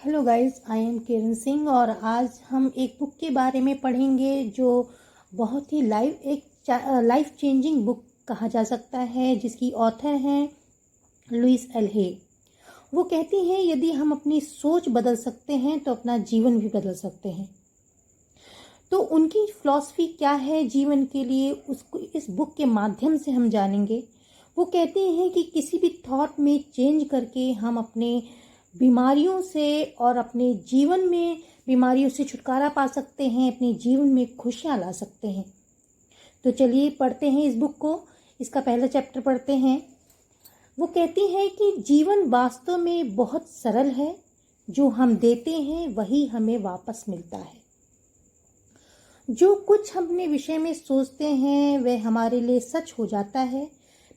Hello guys, I am किरण सिंह और आज हम एक बुक के बारे में पढ़ेंगे जो बहुत ही लाइफ चेंजिंग बुक कहा जा सकता है, जिसकी ऑथर हैं लुइस एल हे। वो कहती हैं यदि हम अपनी सोच बदल सकते हैं तो अपना जीवन भी बदल सकते हैं। तो उनकी फिलॉसफी क्या है जीवन के लिए, उसको इस बुक के माध्यम से हम जानेंगे। वो कहते हैं कि किसी भी थॉट में चेंज करके हम अपने बीमारियों से और अपने जीवन में बीमारियों से छुटकारा पा सकते हैं, अपने जीवन में खुशियाँ ला सकते हैं। तो चलिए पढ़ते हैं इस बुक को। इसका पहला चैप्टर पढ़ते हैं। वो कहती हैं कि जीवन वास्तव में बहुत सरल है, जो हम देते हैं वही हमें वापस मिलता है। जो कुछ हम अपने विषय में सोचते हैं वह हमारे लिए सच हो जाता है।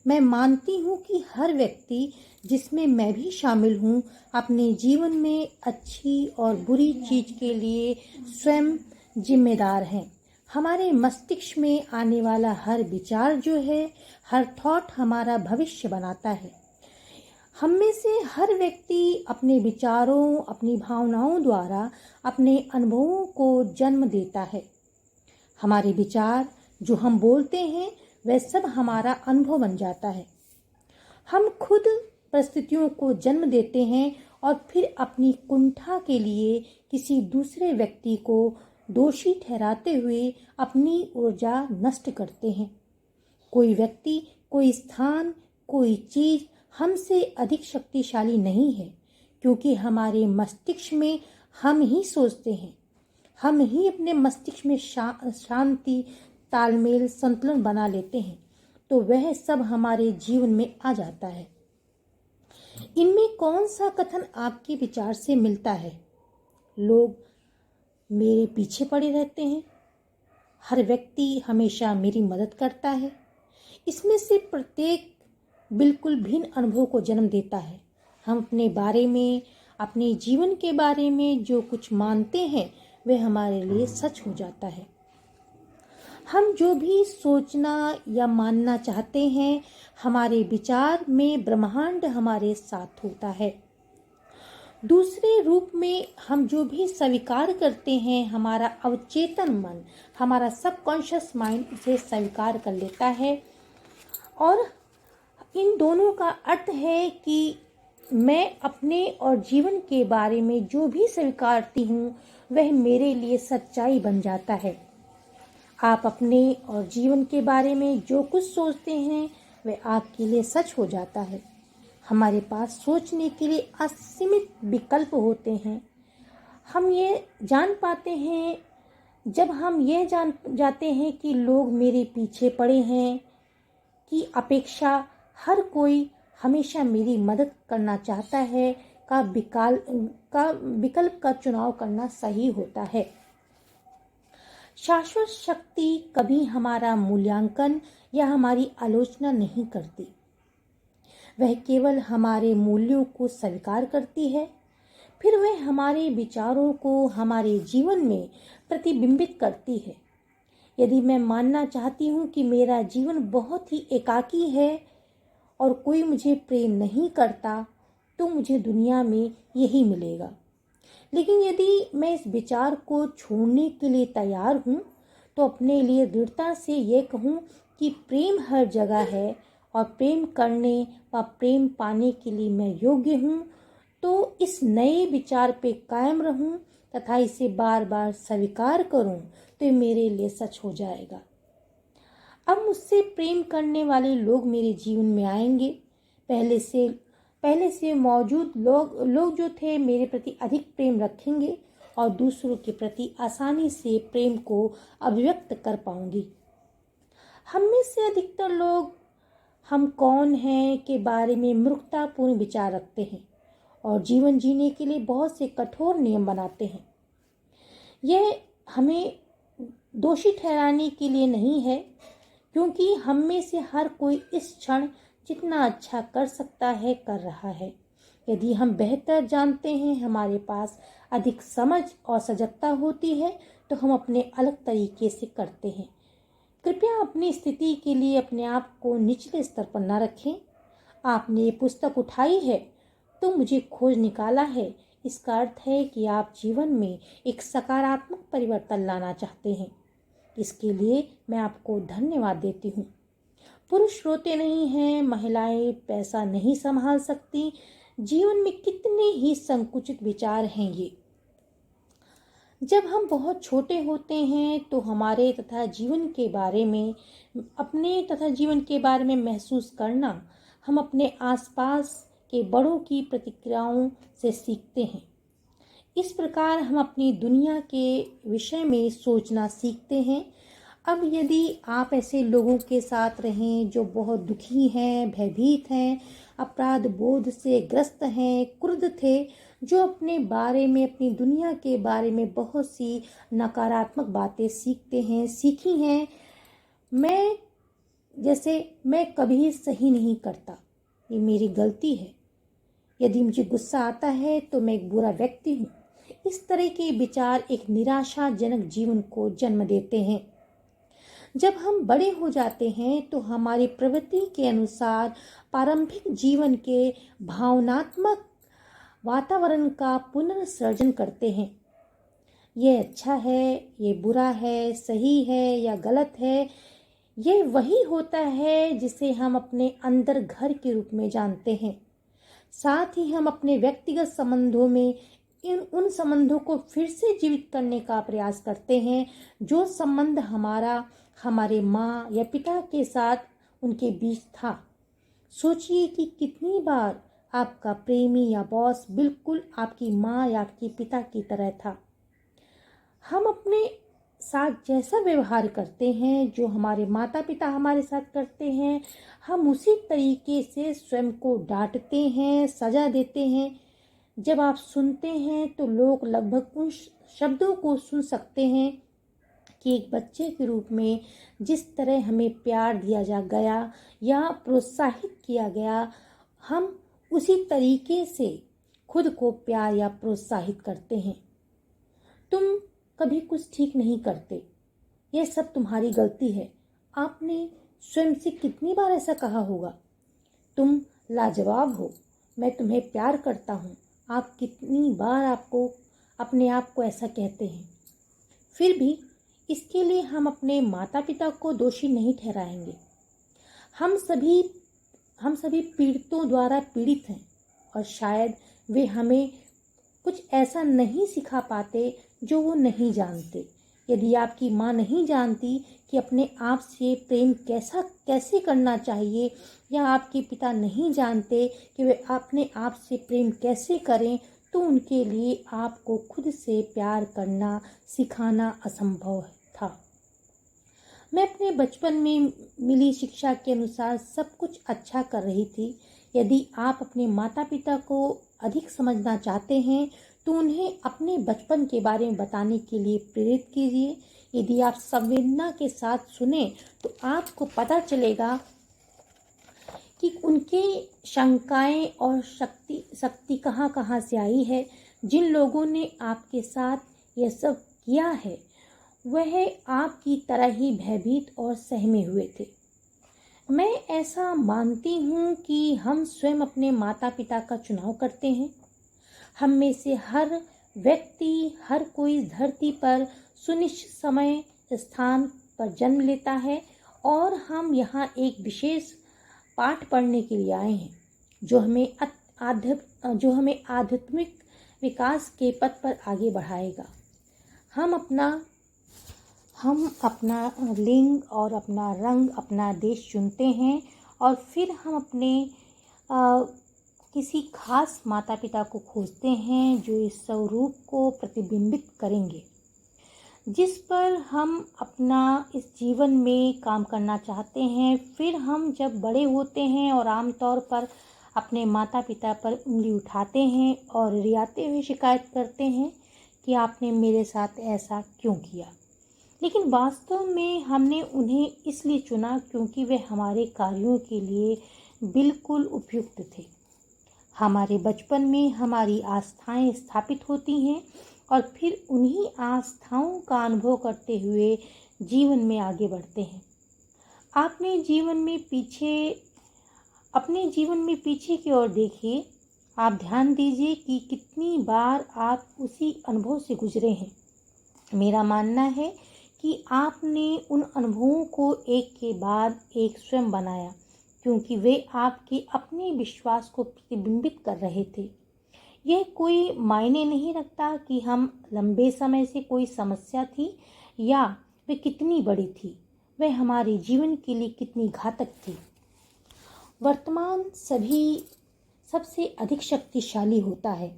मैं मानती हूँ कि हर व्यक्ति, जिसमें मैं भी शामिल हूँ, अपने जीवन में अच्छी और बुरी चीज के लिए स्वयं जिम्मेदार हैं। हमारे मस्तिष्क में आने वाला हर विचार जो है, हर थॉट हमारा भविष्य बनाता है। हम में से हर व्यक्ति अपने विचारों, अपनी भावनाओं द्वारा अपने अनुभवों को जन्म देता है। हमारे विचार जो हम बोलते हैं वह सब हमारा अनुभव बन जाता है। हम खुद परिस्थितियों को जन्म देते हैं और फिर अपनी कुंठा के लिए किसी दूसरे व्यक्ति को दोषी ठहराते हुए अपनी ऊर्जा नष्ट करते हैं। कोई व्यक्ति, कोई स्थान, कोई चीज हमसे अधिक शक्तिशाली नहीं है, क्योंकि हमारे मस्तिष्क में हम ही सोचते हैं। हम ही अपने मस्तिष्क में शांति, तालमेल, संतुलन बना लेते हैं, तो वह सब हमारे जीवन में आ जाता है। इनमें कौन सा कथन आपके विचार से मिलता है? लोग मेरे पीछे पड़े रहते हैं, हर व्यक्ति हमेशा मेरी मदद करता है। इसमें से प्रत्येक बिल्कुल भिन्न अनुभव को जन्म देता है। हम अपने बारे में, अपने जीवन के बारे में जो कुछ मानते हैं वह हमारे लिए सच हो जाता है। हम जो भी सोचना या मानना चाहते हैं, हमारे विचार में ब्रह्मांड हमारे साथ होता है। दूसरे रूप में हम जो भी स्वीकार करते हैं, हमारा अवचेतन मन, हमारा सबकॉन्शियस माइंड उसे स्वीकार कर लेता है। और इन दोनों का अर्थ है कि मैं अपने और जीवन के बारे में जो भी स्वीकारती हूँ वह मेरे लिए सच्चाई बन जाता है। आप अपने और जीवन के बारे में जो कुछ सोचते हैं वह आपके लिए सच हो जाता है। हमारे पास सोचने के लिए असीमित विकल्प होते हैं। हम ये जान पाते हैं, जब हम ये जान जाते हैं कि लोग मेरे पीछे पड़े हैं, कि अपेक्षा हर कोई हमेशा मेरी मदद करना चाहता है, का विकल्प का चुनाव करना सही होता है। शाश्वत शक्ति कभी हमारा मूल्यांकन या हमारी आलोचना नहीं करती। वह केवल हमारे मूल्यों को स्वीकार करती है, फिर वह हमारे विचारों को हमारे जीवन में प्रतिबिंबित करती है। यदि मैं मानना चाहती हूँ कि मेरा जीवन बहुत ही एकाकी है और कोई मुझे प्रेम नहीं करता, तो मुझे दुनिया में यही मिलेगा। लेकिन यदि मैं इस विचार को छोड़ने के लिए तैयार हूँ, तो अपने लिए दृढ़ता से ये कहूँ कि प्रेम हर जगह है और प्रेम करने व प्रेम पाने के लिए मैं योग्य हूँ, तो इस नए विचार पे कायम रहूँ तथा इसे बार बार स्वीकार करूँ, तो ये मेरे लिए सच हो जाएगा। अब मुझसे प्रेम करने वाले लोग मेरे जीवन में आएंगे। पहले से मौजूद लोग जो थे मेरे प्रति अधिक प्रेम रखेंगे और दूसरों के प्रति आसानी से प्रेम को अभिव्यक्त कर पाऊंगी। हम में से अधिकतर लोग हम कौन हैं के बारे में मूर्खतापूर्ण विचार रखते हैं और जीवन जीने के लिए बहुत से कठोर नियम बनाते हैं। यह हमें दोषी ठहराने के लिए नहीं है, क्योंकि हम में से हर कोई इस क्षण जितना अच्छा कर सकता है कर रहा है। यदि हम बेहतर जानते हैं, हमारे पास अधिक समझ और सजगता होती है, तो हम अपने अलग तरीके से करते हैं। कृपया अपनी स्थिति के लिए अपने आप को निचले स्तर पर न रखें। आपने ये पुस्तक उठाई है तो मुझे खोज निकाला है, इसका अर्थ है कि आप जीवन में एक सकारात्मक परिवर्तन लाना चाहते हैं। इसके लिए मैं आपको धन्यवाद देती हूँ। पुरुष रोते नहीं हैं, महिलाएं पैसा नहीं संभाल सकती। जीवन में कितने ही संकुचित विचार हैं ये। जब हम बहुत छोटे होते हैं तो हमारे तथा जीवन के बारे में महसूस करना हम अपने आसपास के बड़ों की प्रतिक्रियाओं से सीखते हैं। इस प्रकार हम अपनी दुनिया के विषय में सोचना सीखते हैं। अब यदि आप ऐसे लोगों के साथ रहें जो बहुत दुखी हैं, भयभीत हैं, अपराध बोध से ग्रस्त हैं, क्रुद्ध थे, जो अपने बारे में, अपनी दुनिया के बारे में बहुत सी नकारात्मक बातें सीखी हैं। मैं कभी सही नहीं करता, ये मेरी गलती है, यदि मुझे गुस्सा आता है तो मैं एक बुरा व्यक्ति हूँ। इस तरह के विचार एक निराशाजनक जीवन को जन्म देते हैं। जब हम बड़े हो जाते हैं तो हमारी प्रवृत्ति के अनुसार प्रारंभिक जीवन के भावनात्मक वातावरण का पुनर्सृजन करते हैं। ये अच्छा है, ये बुरा है, सही है या गलत है, ये वही होता है जिसे हम अपने अंदर घर के रूप में जानते हैं। साथ ही हम अपने व्यक्तिगत संबंधों में उन संबंधों को फिर से जीवित करने का प्रयास करते हैं जो संबंध हमारे माँ या पिता के साथ उनके बीच था। सोचिए कि कितनी बार आपका प्रेमी या बॉस बिल्कुल आपकी माँ या आपके पिता की तरह था। हम अपने साथ जैसा व्यवहार करते हैं, जो हमारे माता पिता हमारे साथ करते हैं, हम उसी तरीके से स्वयं को डांटते हैं, सजा देते हैं। जब आप सुनते हैं तो लोग लगभग उन शब्दों को सुन सकते हैं कि एक बच्चे के रूप में जिस तरह हमें प्यार दिया जा गया या प्रोत्साहित किया गया, हम उसी तरीके से खुद को प्यार या प्रोत्साहित करते हैं। तुम कभी कुछ ठीक नहीं करते, यह सब तुम्हारी गलती है। आपने स्वयं से कितनी बार ऐसा कहा होगा? तुम लाजवाब हो, मैं तुम्हें प्यार करता हूँ। आप कितनी बार अपने आप को ऐसा कहते हैं। फिर भी इसके लिए हम अपने माता पिता को दोषी नहीं ठहराएंगे। हम सभी पीड़ितों द्वारा पीड़ित हैं और शायद वे हमें कुछ ऐसा नहीं सिखा पाते जो वो नहीं जानते। यदि आपकी माँ नहीं जानती कि अपने आप से प्रेम कैसे करना चाहिए, या आपके पिता नहीं जानते कि वे अपने आप से प्रेम कैसे करें, तो उनके लिए आपको खुद से प्यार करना सिखाना असंभव था। मैं अपने बचपन में मिली शिक्षा के अनुसार सब कुछ अच्छा कर रही थी। यदि आप अपने माता पिता को अधिक समझना चाहते हैं तो उन्हें अपने बचपन के बारे में बताने के लिए प्रेरित कीजिए। यदि आप संवेदना के साथ सुने तो आपको पता चलेगा कि उनके शंकाएं और शक्ति कहाँ कहाँ से आई है। जिन लोगों ने आपके साथ यह सब किया है वह आपकी तरह ही भयभीत और सहमे हुए थे। मैं ऐसा मानती हूँ कि हम स्वयं अपने माता पिता का चुनाव करते हैं। हम में से हर व्यक्ति, हर कोई धरती पर सुनिश्चित समय स्थान पर जन्म लेता है और हम यहाँ एक विशेष पाठ पढ़ने के लिए आए हैं जो हमें आध्यात्मिक विकास के पथ पर आगे बढ़ाएगा। हम अपना लिंग और अपना रंग, अपना देश चुनते हैं और फिर हम अपने किसी खास माता पिता को खोजते हैं जो इस स्वरूप को प्रतिबिंबित करेंगे, जिस पर हम अपना इस जीवन में काम करना चाहते हैं। फिर हम जब बड़े होते हैं और आमतौर पर अपने माता पिता पर उंगली उठाते हैं और रियाते हुए शिकायत करते हैं कि आपने मेरे साथ ऐसा क्यों किया, लेकिन वास्तव में हमने उन्हें इसलिए चुना क्योंकि वे हमारे कार्यों के लिए बिल्कुल उपयुक्त थे। हमारे बचपन में हमारी आस्थाएं स्थापित होती हैं और फिर उन्हीं आस्थाओं का अनुभव करते हुए जीवन में आगे बढ़ते हैं। अपने जीवन में पीछे की ओर देखिए। आप ध्यान दीजिए कि कितनी बार आप उसी अनुभव से गुजरे हैं। मेरा मानना है कि आपने उन अनुभवों को एक के बाद एक स्वयं बनाया, क्योंकि वे आपके अपने विश्वास को प्रतिबिंबित कर रहे थे। यह कोई मायने नहीं रखता कि हम लंबे समय से कोई समस्या थी या वे कितनी बड़ी थी, वे हमारे जीवन के लिए कितनी घातक थी। वर्तमान सभी सबसे अधिक शक्तिशाली होता है।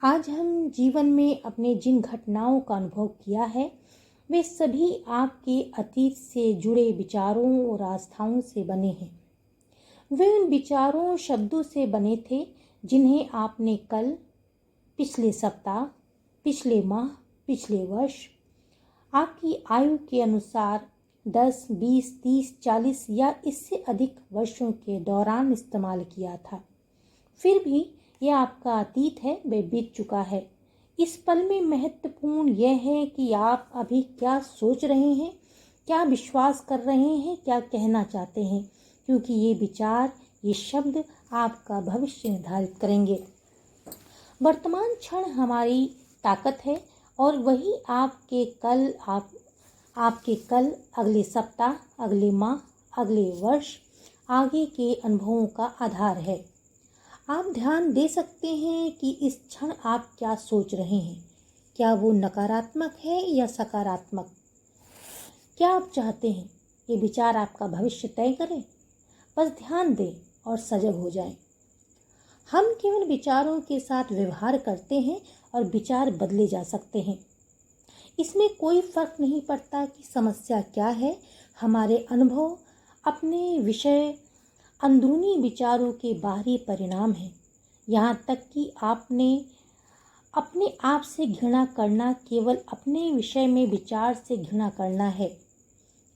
आज हम जीवन में अपने जिन घटनाओं का अनुभव किया है, वे सभी आपके अतीत से जुड़े विचारों और आस्थाओं से बने हैं। वे उन विचारों शब्दों से बने थे जिन्हें आपने कल, पिछले सप्ताह, पिछले माह, पिछले वर्ष, आपकी आयु के अनुसार 10, 20, 30, 40 या इससे अधिक वर्षों के दौरान इस्तेमाल किया था। फिर भी यह आपका अतीत है, वह बीत चुका है। इस पल में महत्वपूर्ण यह है कि आप अभी क्या सोच रहे हैं, क्या विश्वास कर रहे हैं, क्या कहना चाहते हैं, क्योंकि ये विचार, ये शब्द आपका भविष्य निर्धारित करेंगे। वर्तमान क्षण हमारी ताकत है और वही आपके कल, अगले सप्ताह, अगले माह, अगले वर्ष, आगे के अनुभवों का आधार है। आप ध्यान दे सकते हैं कि इस क्षण आप क्या सोच रहे हैं। क्या वो नकारात्मक है या सकारात्मक? क्या आप चाहते हैं ये विचार आपका भविष्य तय करें? बस ध्यान दें और सजग हो जाएं। हम केवल विचारों के साथ व्यवहार करते हैं और विचार बदले जा सकते हैं। इसमें कोई फर्क नहीं पड़ता कि समस्या क्या है। हमारे अनुभव अपने विषय अंदरूनी विचारों के बाहरी परिणाम हैं। यहाँ तक कि आपने अपने आप से घृणा करना केवल अपने विषय में विचार से घृणा करना है।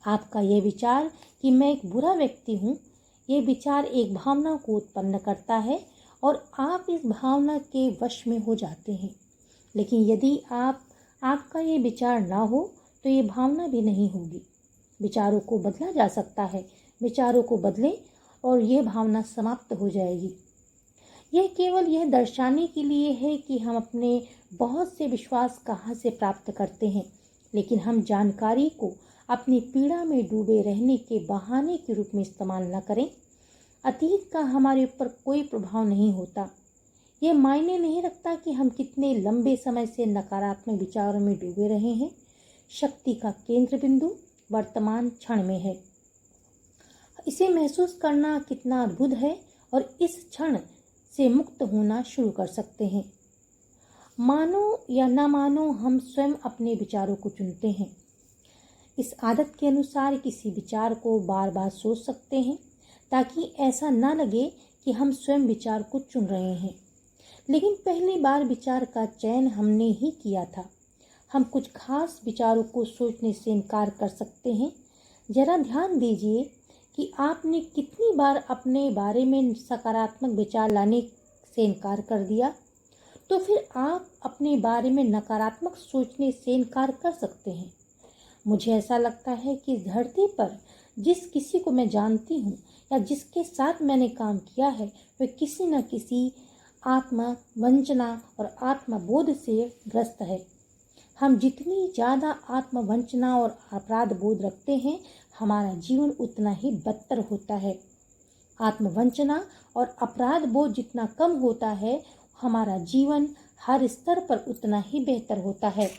आपका यह विचार कि मैं एक बुरा व्यक्ति हूँ, ये विचार एक भावना को उत्पन्न करता है और आप इस भावना के वश में हो जाते हैं। लेकिन यदि आपका ये विचार ना हो तो ये भावना भी नहीं होगी। विचारों को बदला जा सकता है। विचारों को बदलें और यह भावना समाप्त हो जाएगी। यह केवल यह दर्शाने के लिए है कि हम अपने बहुत से विश्वास कहाँ से प्राप्त करते हैं, लेकिन हम जानकारी को अपनी पीड़ा में डूबे रहने के बहाने के रूप में इस्तेमाल न करें। अतीत का हमारे ऊपर कोई प्रभाव नहीं होता। यह मायने नहीं रखता कि हम कितने लंबे समय से नकारात्मक विचारों में डूबे रहे हैं। शक्ति का केंद्र बिंदु वर्तमान क्षण में है। इसे महसूस करना कितना अद्भुत है और इस क्षण से मुक्त होना शुरू कर सकते हैं। मानो या ना मानो, हम स्वयं अपने विचारों को चुनते हैं। इस आदत के अनुसार किसी विचार को बार बार सोच सकते हैं ताकि ऐसा ना लगे कि हम स्वयं विचार को चुन रहे हैं। लेकिन पहली बार विचार का चयन हमने ही किया था। हम कुछ खास विचारों को सोचने से इनकार कर सकते हैं। जरा ध्यान दीजिए कि आपने कितनी बार अपने बारे में सकारात्मक विचार लाने से इनकार कर दिया। तो फिर आप अपने बारे में नकारात्मक सोचने से इनकार कर सकते हैं। मुझे ऐसा लगता है कि इस धरती पर जिस किसी को मैं जानती हूँ या जिसके साथ मैंने काम किया है, वह किसी न किसी आत्मवंचना और आत्मबोध से ग्रस्त है। हम जितनी ज़्यादा आत्मवंचना और अपराध बोध रखते हैं, हमारा जीवन उतना ही बदतर होता है। आत्मवंचना और अपराध बोध जितना कम होता है, हमारा जीवन हर स्तर पर उतना ही बेहतर होता है।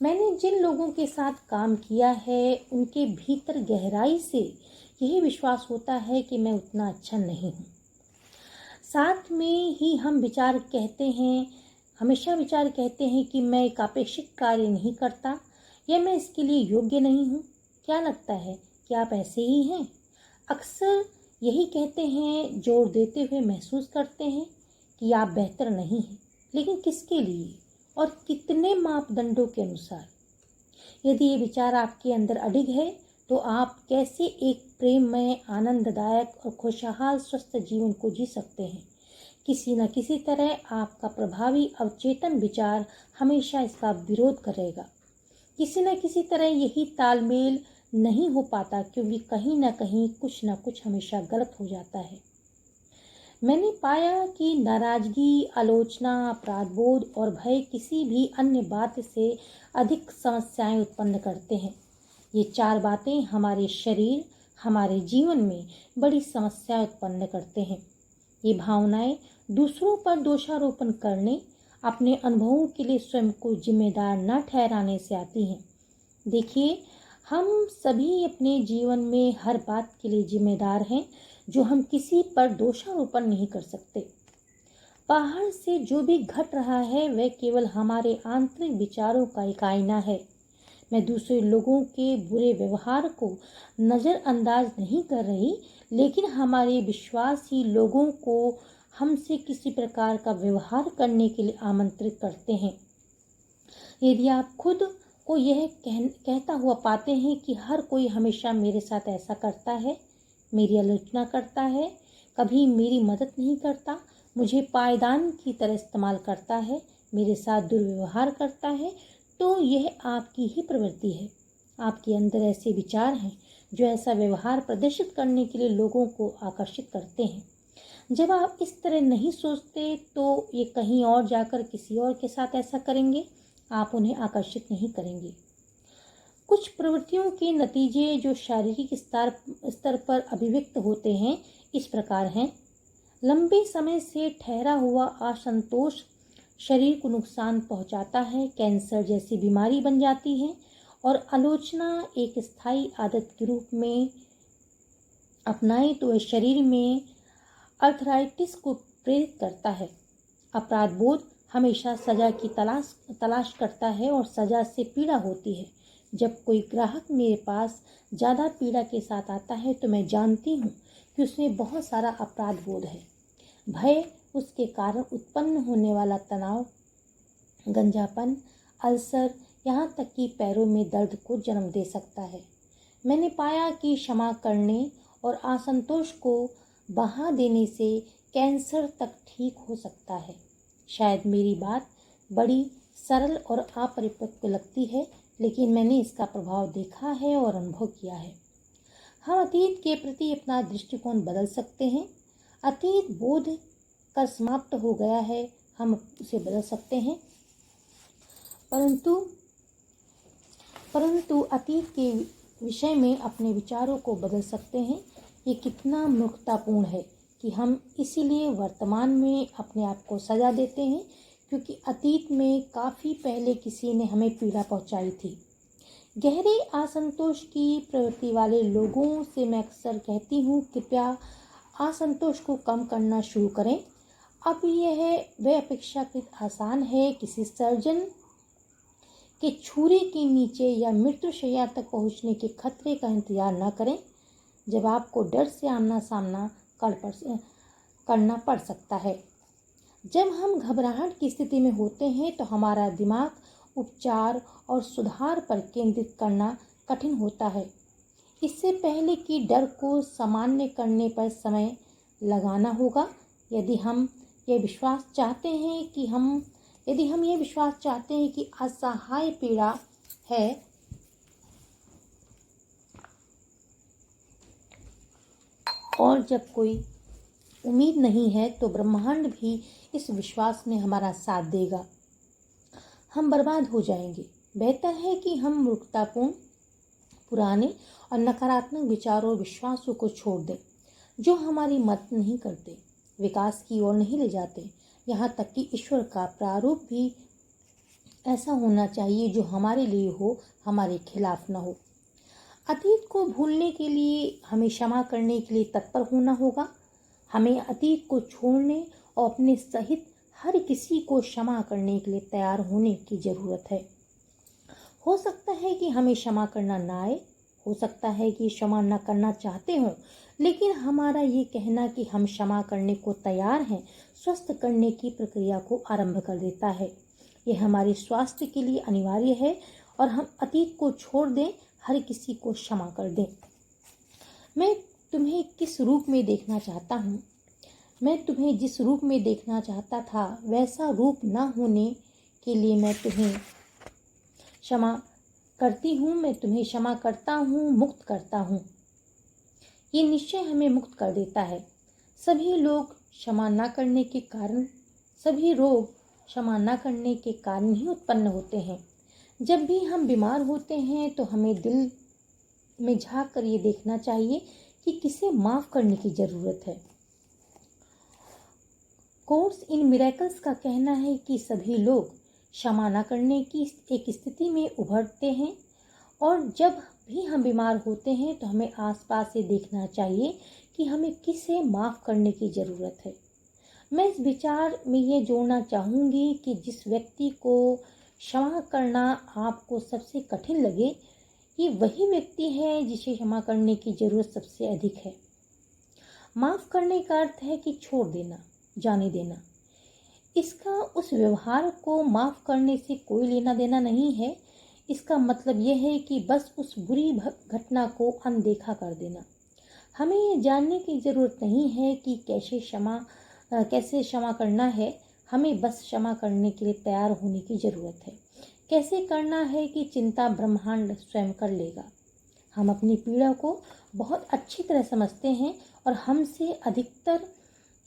मैंने जिन लोगों के साथ काम किया है, उनके भीतर गहराई से यही विश्वास होता है कि मैं उतना अच्छा नहीं हूँ। साथ में ही हम हमेशा विचार कहते हैं कि मैं एक अपेक्षित कार्य नहीं करता या मैं इसके लिए योग्य नहीं हूँ। क्या लगता है कि आप ऐसे ही हैं? अक्सर यही कहते हैं, जोर देते हुए महसूस करते हैं कि आप बेहतर नहीं हैं। लेकिन किसके लिए और कितने मापदंडों के अनुसार? यदि ये विचार आपके अंदर अडिग है तो आप कैसे एक प्रेममय, आनंददायक और खुशहाल स्वस्थ जीवन को जी सकते हैं? किसी न किसी तरह आपका प्रभावी अवचेतन विचार हमेशा इसका विरोध करेगा। किसी न किसी तरह यही तालमेल नहीं हो पाता, क्योंकि कहीं ना कहीं कुछ ना कुछ हमेशा गलत हो जाता है। मैंने पाया कि नाराजगी, आलोचना, अपराधबोध और भय किसी भी अन्य बात से अधिक समस्याएं उत्पन्न करते हैं। ये चार बातें हमारे शरीर, हमारे जीवन में बड़ी समस्या उत्पन्न करते हैं। ये भावनाएं दूसरों पर दोषारोपण करने, अपने अनुभवों के लिए स्वयं को जिम्मेदार न ठहराने से आती हैं। देखिए, हम सभी अपने जीवन में हर बात के लिए जिम्मेदार हैं, जो हम किसी पर दोषारोपण नहीं कर सकते। बाहर से जो भी घट रहा है वह केवल हमारे आंतरिक विचारों का एक आईना है। मैं दूसरे लोगों के बुरे व्यवहार को नज़रअंदाज नहीं कर रही, लेकिन हमारे विश्वासी लोगों को हमसे किसी प्रकार का व्यवहार करने के लिए आमंत्रित करते हैं। यदि आप खुद को यह कहता हुआ पाते हैं कि हर कोई हमेशा मेरे साथ ऐसा करता है, मेरी आलोचना करता है, कभी मेरी मदद नहीं करता, मुझे पायदान की तरह इस्तेमाल करता है, मेरे साथ दुर्व्यवहार करता है, तो यह आपकी ही प्रवृत्ति है। आपके अंदर ऐसे विचार हैं जो ऐसा व्यवहार प्रदर्शित करने के लिए लोगों को आकर्षित करते हैं। जब आप इस तरह नहीं सोचते तो ये कहीं और जाकर किसी और के साथ ऐसा करेंगे, आप उन्हें आकर्षित नहीं करेंगे। कुछ प्रवृत्तियों के नतीजे जो शारीरिक स्तर पर अभिव्यक्त होते हैं इस प्रकार हैं। लंबे समय से ठहरा हुआ असंतोष शरीर को नुकसान पहुंचाता है, कैंसर जैसी बीमारी बन जाती है, और आलोचना एक स्थायी आदत के रूप में अपनाए तो वह शरीर में अर्थराइटिस को प्रेरित करता है। अपराध बोध हमेशा सजा की तलाश करता है और सजा से पीड़ा होती है। जब कोई ग्राहक मेरे पास ज़्यादा पीड़ा के साथ आता है तो मैं जानती हूँ कि उसमें बहुत सारा अपराध बोध है। भय उसके कारण उत्पन्न होने वाला तनाव, गंजापन, अल्सर, यहाँ तक कि पैरों में दर्द को जन्म दे सकता है। मैंने पाया कि क्षमा करने और असंतोष को बहा देने से कैंसर तक ठीक हो सकता है। शायद मेरी बात बड़ी सरल और अपरिपक्व लगती है, लेकिन मैंने इसका प्रभाव देखा है और अनुभव किया है। हम अतीत के प्रति अपना दृष्टिकोण बदल सकते हैं। अतीत बोध कर समाप्त हो गया है, हम उसे बदल सकते हैं, परंतु अतीत के विषय में अपने विचारों को बदल सकते हैं। ये कितना मूर्खतापूर्ण है कि हम इसीलिए वर्तमान में अपने आप को सजा देते हैं, क्योंकि अतीत में काफ़ी पहले किसी ने हमें पीड़ा पहुंचाई थी। गहरे असंतोष की प्रवृत्ति वाले लोगों से मैं अक्सर कहती हूँ, कृपया असंतोष को कम करना शुरू करें। अब यह वह अपेक्षाकृत आसान है। किसी सर्जन के छुरे के नीचे या मृत्युशैया तक पहुँचने के खतरे का इंतजार न करें, जब आपको डर से आमना सामना करना पड़ सकता है। जब हम घबराहट की स्थिति में होते हैं तो हमारा दिमाग उपचार और सुधार पर केंद्रित करना कठिन होता है। इससे पहले कि डर को सामान्य करने पर समय लगाना होगा। यदि हम ये विश्वास चाहते हैं कि असहाय पीड़ा है और जब कोई उम्मीद नहीं है, तो ब्रह्मांड भी इस विश्वास में हमारा साथ देगा। हम बर्बाद हो जाएंगे। बेहतर है कि हम मूर्खतापूर्ण, पुराने और नकारात्मक विचारों और विश्वासों को छोड़ दें, जो हमारी मदद नहीं करते, विकास की ओर नहीं ले जाते। यहाँ तक कि ईश्वर का प्रारूप भी ऐसा होना चाहिए जो हमारे लिए हो, हमारे खिलाफ न हो। अतीत को भूलने के लिए हमें क्षमा करने के लिए तत्पर होना होगा। हमें अतीत को छोड़ने और अपने सहित हर किसी को क्षमा करने के लिए तैयार होने की ज़रूरत है। हो सकता है कि हमें क्षमा करना ना आए, हो सकता है कि क्षमा न करना चाहते हों, लेकिन हमारा ये कहना कि हम क्षमा करने को तैयार हैं स्वस्थ करने की प्रक्रिया को आरंभ कर देता है। यह हमारे स्वास्थ्य के लिए अनिवार्य है और हम अतीत को छोड़ दें, हर किसी को क्षमा कर दें। मैं तुम्हें किस रूप में देखना चाहता हूँ? मैं तुम्हें जिस रूप में देखना चाहता था वैसा रूप न होने के लिए मैं तुम्हें क्षमा करती हूँ। मैं तुम्हें क्षमा करता हूँ, मुक्त करता हूँ। ये निश्चय हमें मुक्त कर देता है। सभी लोग क्षमा न करने के कारण, सभी रोग क्षमा न करने के कारण ही उत्पन्न होते हैं। जब भी हम बीमार होते हैं तो हमें दिल में झांक कर ये देखना चाहिए कि किसे माफ़ करने की ज़रूरत है। कोर्स इन मिरेकल्स का कहना है कि सभी लोग क्षमा न करने की एक स्थिति में उभरते हैं, और जब भी हम बीमार होते हैं तो हमें आसपास से देखना चाहिए कि हमें किसे माफ़ करने की ज़रूरत है। मैं इस विचार में ये जोड़ना चाहूँगी कि जिस व्यक्ति को क्षमा करना आपको सबसे कठिन लगे, ये वही व्यक्ति है जिसे क्षमा करने की ज़रूरत सबसे अधिक है। माफ़ करने का अर्थ है कि छोड़ देना, जाने देना। इसका उस व्यवहार को माफ़ करने से कोई लेना देना नहीं है। इसका मतलब यह है कि बस उस बुरी घटना को अनदेखा कर देना। हमें ये जानने की ज़रूरत नहीं है कि कैसे क्षमा करना है। हमें बस क्षमा करने के लिए तैयार होने की ज़रूरत है। कैसे करना है कि चिंता ब्रह्मांड स्वयं कर लेगा। हम अपनी पीड़ा को बहुत अच्छी तरह समझते हैं, और हमसे अधिकतर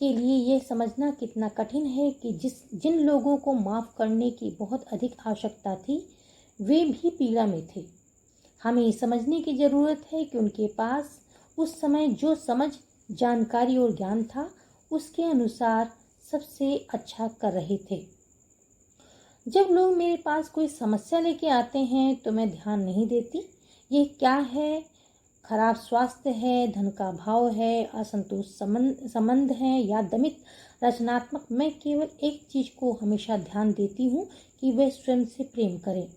के लिए ये समझना कितना कठिन है कि जिन लोगों को माफ़ करने की बहुत अधिक आवश्यकता थी, वे भी पीड़ा में थे। हमें ये समझने की ज़रूरत है कि उनके पास उस समय जो समझ, जानकारी और ज्ञान था, उसके अनुसार सबसे अच्छा कर रहे थे। जब लोग मेरे पास कोई समस्या लेके आते हैं तो मैं ध्यान नहीं देती ये क्या है, खराब स्वास्थ्य है, धन का अभाव है, असंतोष संबंध है या दमित रचनात्मक। मैं केवल एक चीज़ को हमेशा ध्यान देती हूँ कि वे स्वयं से प्रेम करें।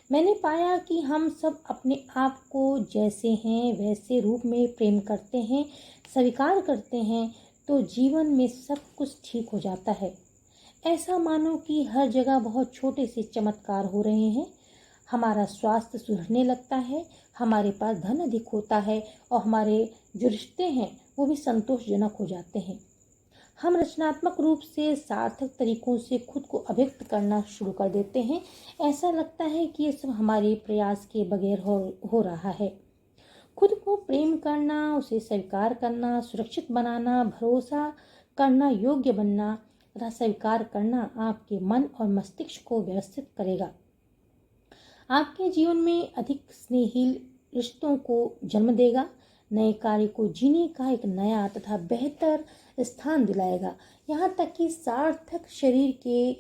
मैंने पाया कि हम सब अपने आप को जैसे हैं वैसे रूप में प्रेम करते हैं, स्वीकार करते हैं, तो जीवन में सब कुछ ठीक हो जाता है। ऐसा मानो कि हर जगह बहुत छोटे से चमत्कार हो रहे हैं। हमारा स्वास्थ्य सुधरने लगता है, हमारे पास धन अधिक होता है, और हमारे जो रिश्ते हैं वो भी संतोषजनक हो जाते हैं। हम रचनात्मक रूप से सार्थक तरीकों से खुद को अभिव्यक्त करना शुरू कर देते हैं। ऐसा लगता है कि ये सब हमारे प्रयास के बगैर हो रहा है। खुद को प्रेम करना, उसे स्वीकार करना, सुरक्षित बनाना, भरोसा करना, योग्य बनना तथा स्वीकार करना आपके मन और मस्तिष्क को व्यवस्थित करेगा। आपके जीवन में अधिक स्नेही रिश्तों को जन्म देगा, नए कार्य को जीने का एक नया तथा बेहतर स्थान दिलाएगा। यहाँ तक कि सार्थक शरीर के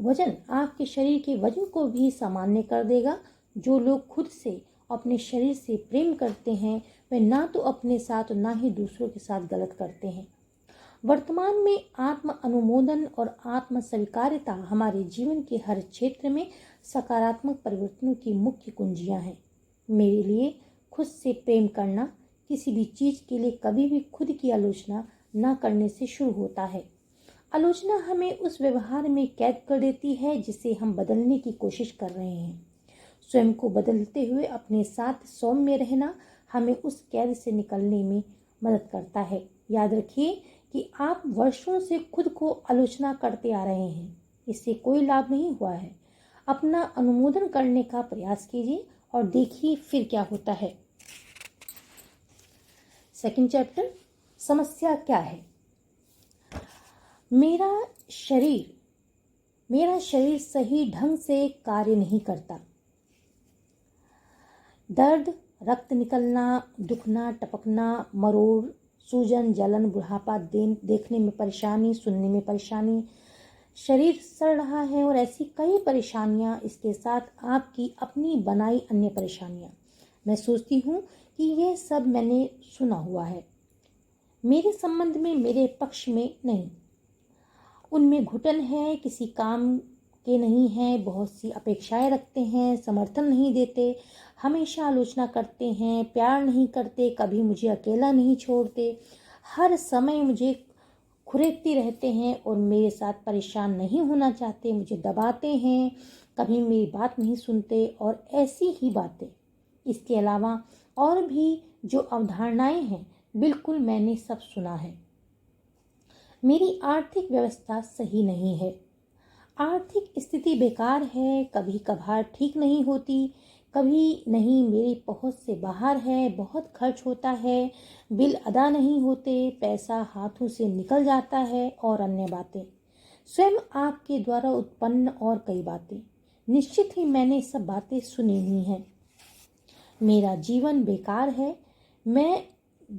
वजन आपके शरीर के वजन को भी सामान्य कर देगा। जो लोग खुद से अपने शरीर से प्रेम करते हैं, वे ना तो अपने साथ और ना ही दूसरों के साथ गलत करते हैं। वर्तमान में आत्म अनुमोदन और आत्म स्वीकार्यता हमारे जीवन के हर क्षेत्र में सकारात्मक परिवर्तनों की मुख्य कुंजियां हैं। मेरे लिए खुद से प्रेम करना किसी भी चीज़ के लिए कभी भी खुद की आलोचना न करने से शुरू होता है। आलोचना हमें उस व्यवहार में कैद कर देती है जिसे हम बदलने की कोशिश कर रहे हैं। स्वयं को बदलते हुए अपने साथ सौम्य रहना हमें उस कैद से निकलने में मदद करता है। याद रखिए कि आप वर्षों से खुद को आलोचना करते आ रहे हैं, इससे कोई लाभ नहीं हुआ है। अपना अनुमोदन करने का प्रयास कीजिए और देखिए फिर क्या होता है। सेकंड चैप्टर, समस्या क्या है। मेरा शरीर सही ढंग से कार्य नहीं करता। दर्द, रक्त निकलना, दुखना, टपकना, मरोड़, सूजन, जलन, बुढ़ापा, देखने में परेशानी, सुनने में परेशानी, शरीर सड़ रहा है और ऐसी कई परेशानियां, इसके साथ आपकी अपनी बनाई अन्य परेशानियां। मैं सोचती हूँ कि यह सब मैंने सुना हुआ है, मेरे संबंध में, मेरे पक्ष में नहीं। उनमें घुटन है, किसी काम के नहीं है, बहुत सी अपेक्षाएं रखते हैं, समर्थन नहीं देते, हमेशा आलोचना करते हैं, प्यार नहीं करते, कभी मुझे अकेला नहीं छोड़ते, हर समय मुझे खुरेदते रहते हैं और मेरे साथ परेशान नहीं होना चाहते, मुझे दबाते हैं, कभी मेरी बात नहीं सुनते और ऐसी ही बातें। इसके अलावा और भी जो अवधारणाएं हैं, बिल्कुल मैंने सब सुना है। मेरी आर्थिक व्यवस्था सही नहीं है, आर्थिक स्थिति बेकार है, कभी कभार ठीक नहीं होती, कभी नहीं, मेरी पहुंच से बाहर है, बहुत खर्च होता है, बिल अदा नहीं होते, पैसा हाथों से निकल जाता है और अन्य बातें, स्वयं आपके द्वारा उत्पन्न और कई बातें। निश्चित ही मैंने सब बातें सुनी हुई हैं। मेरा जीवन बेकार है। मैं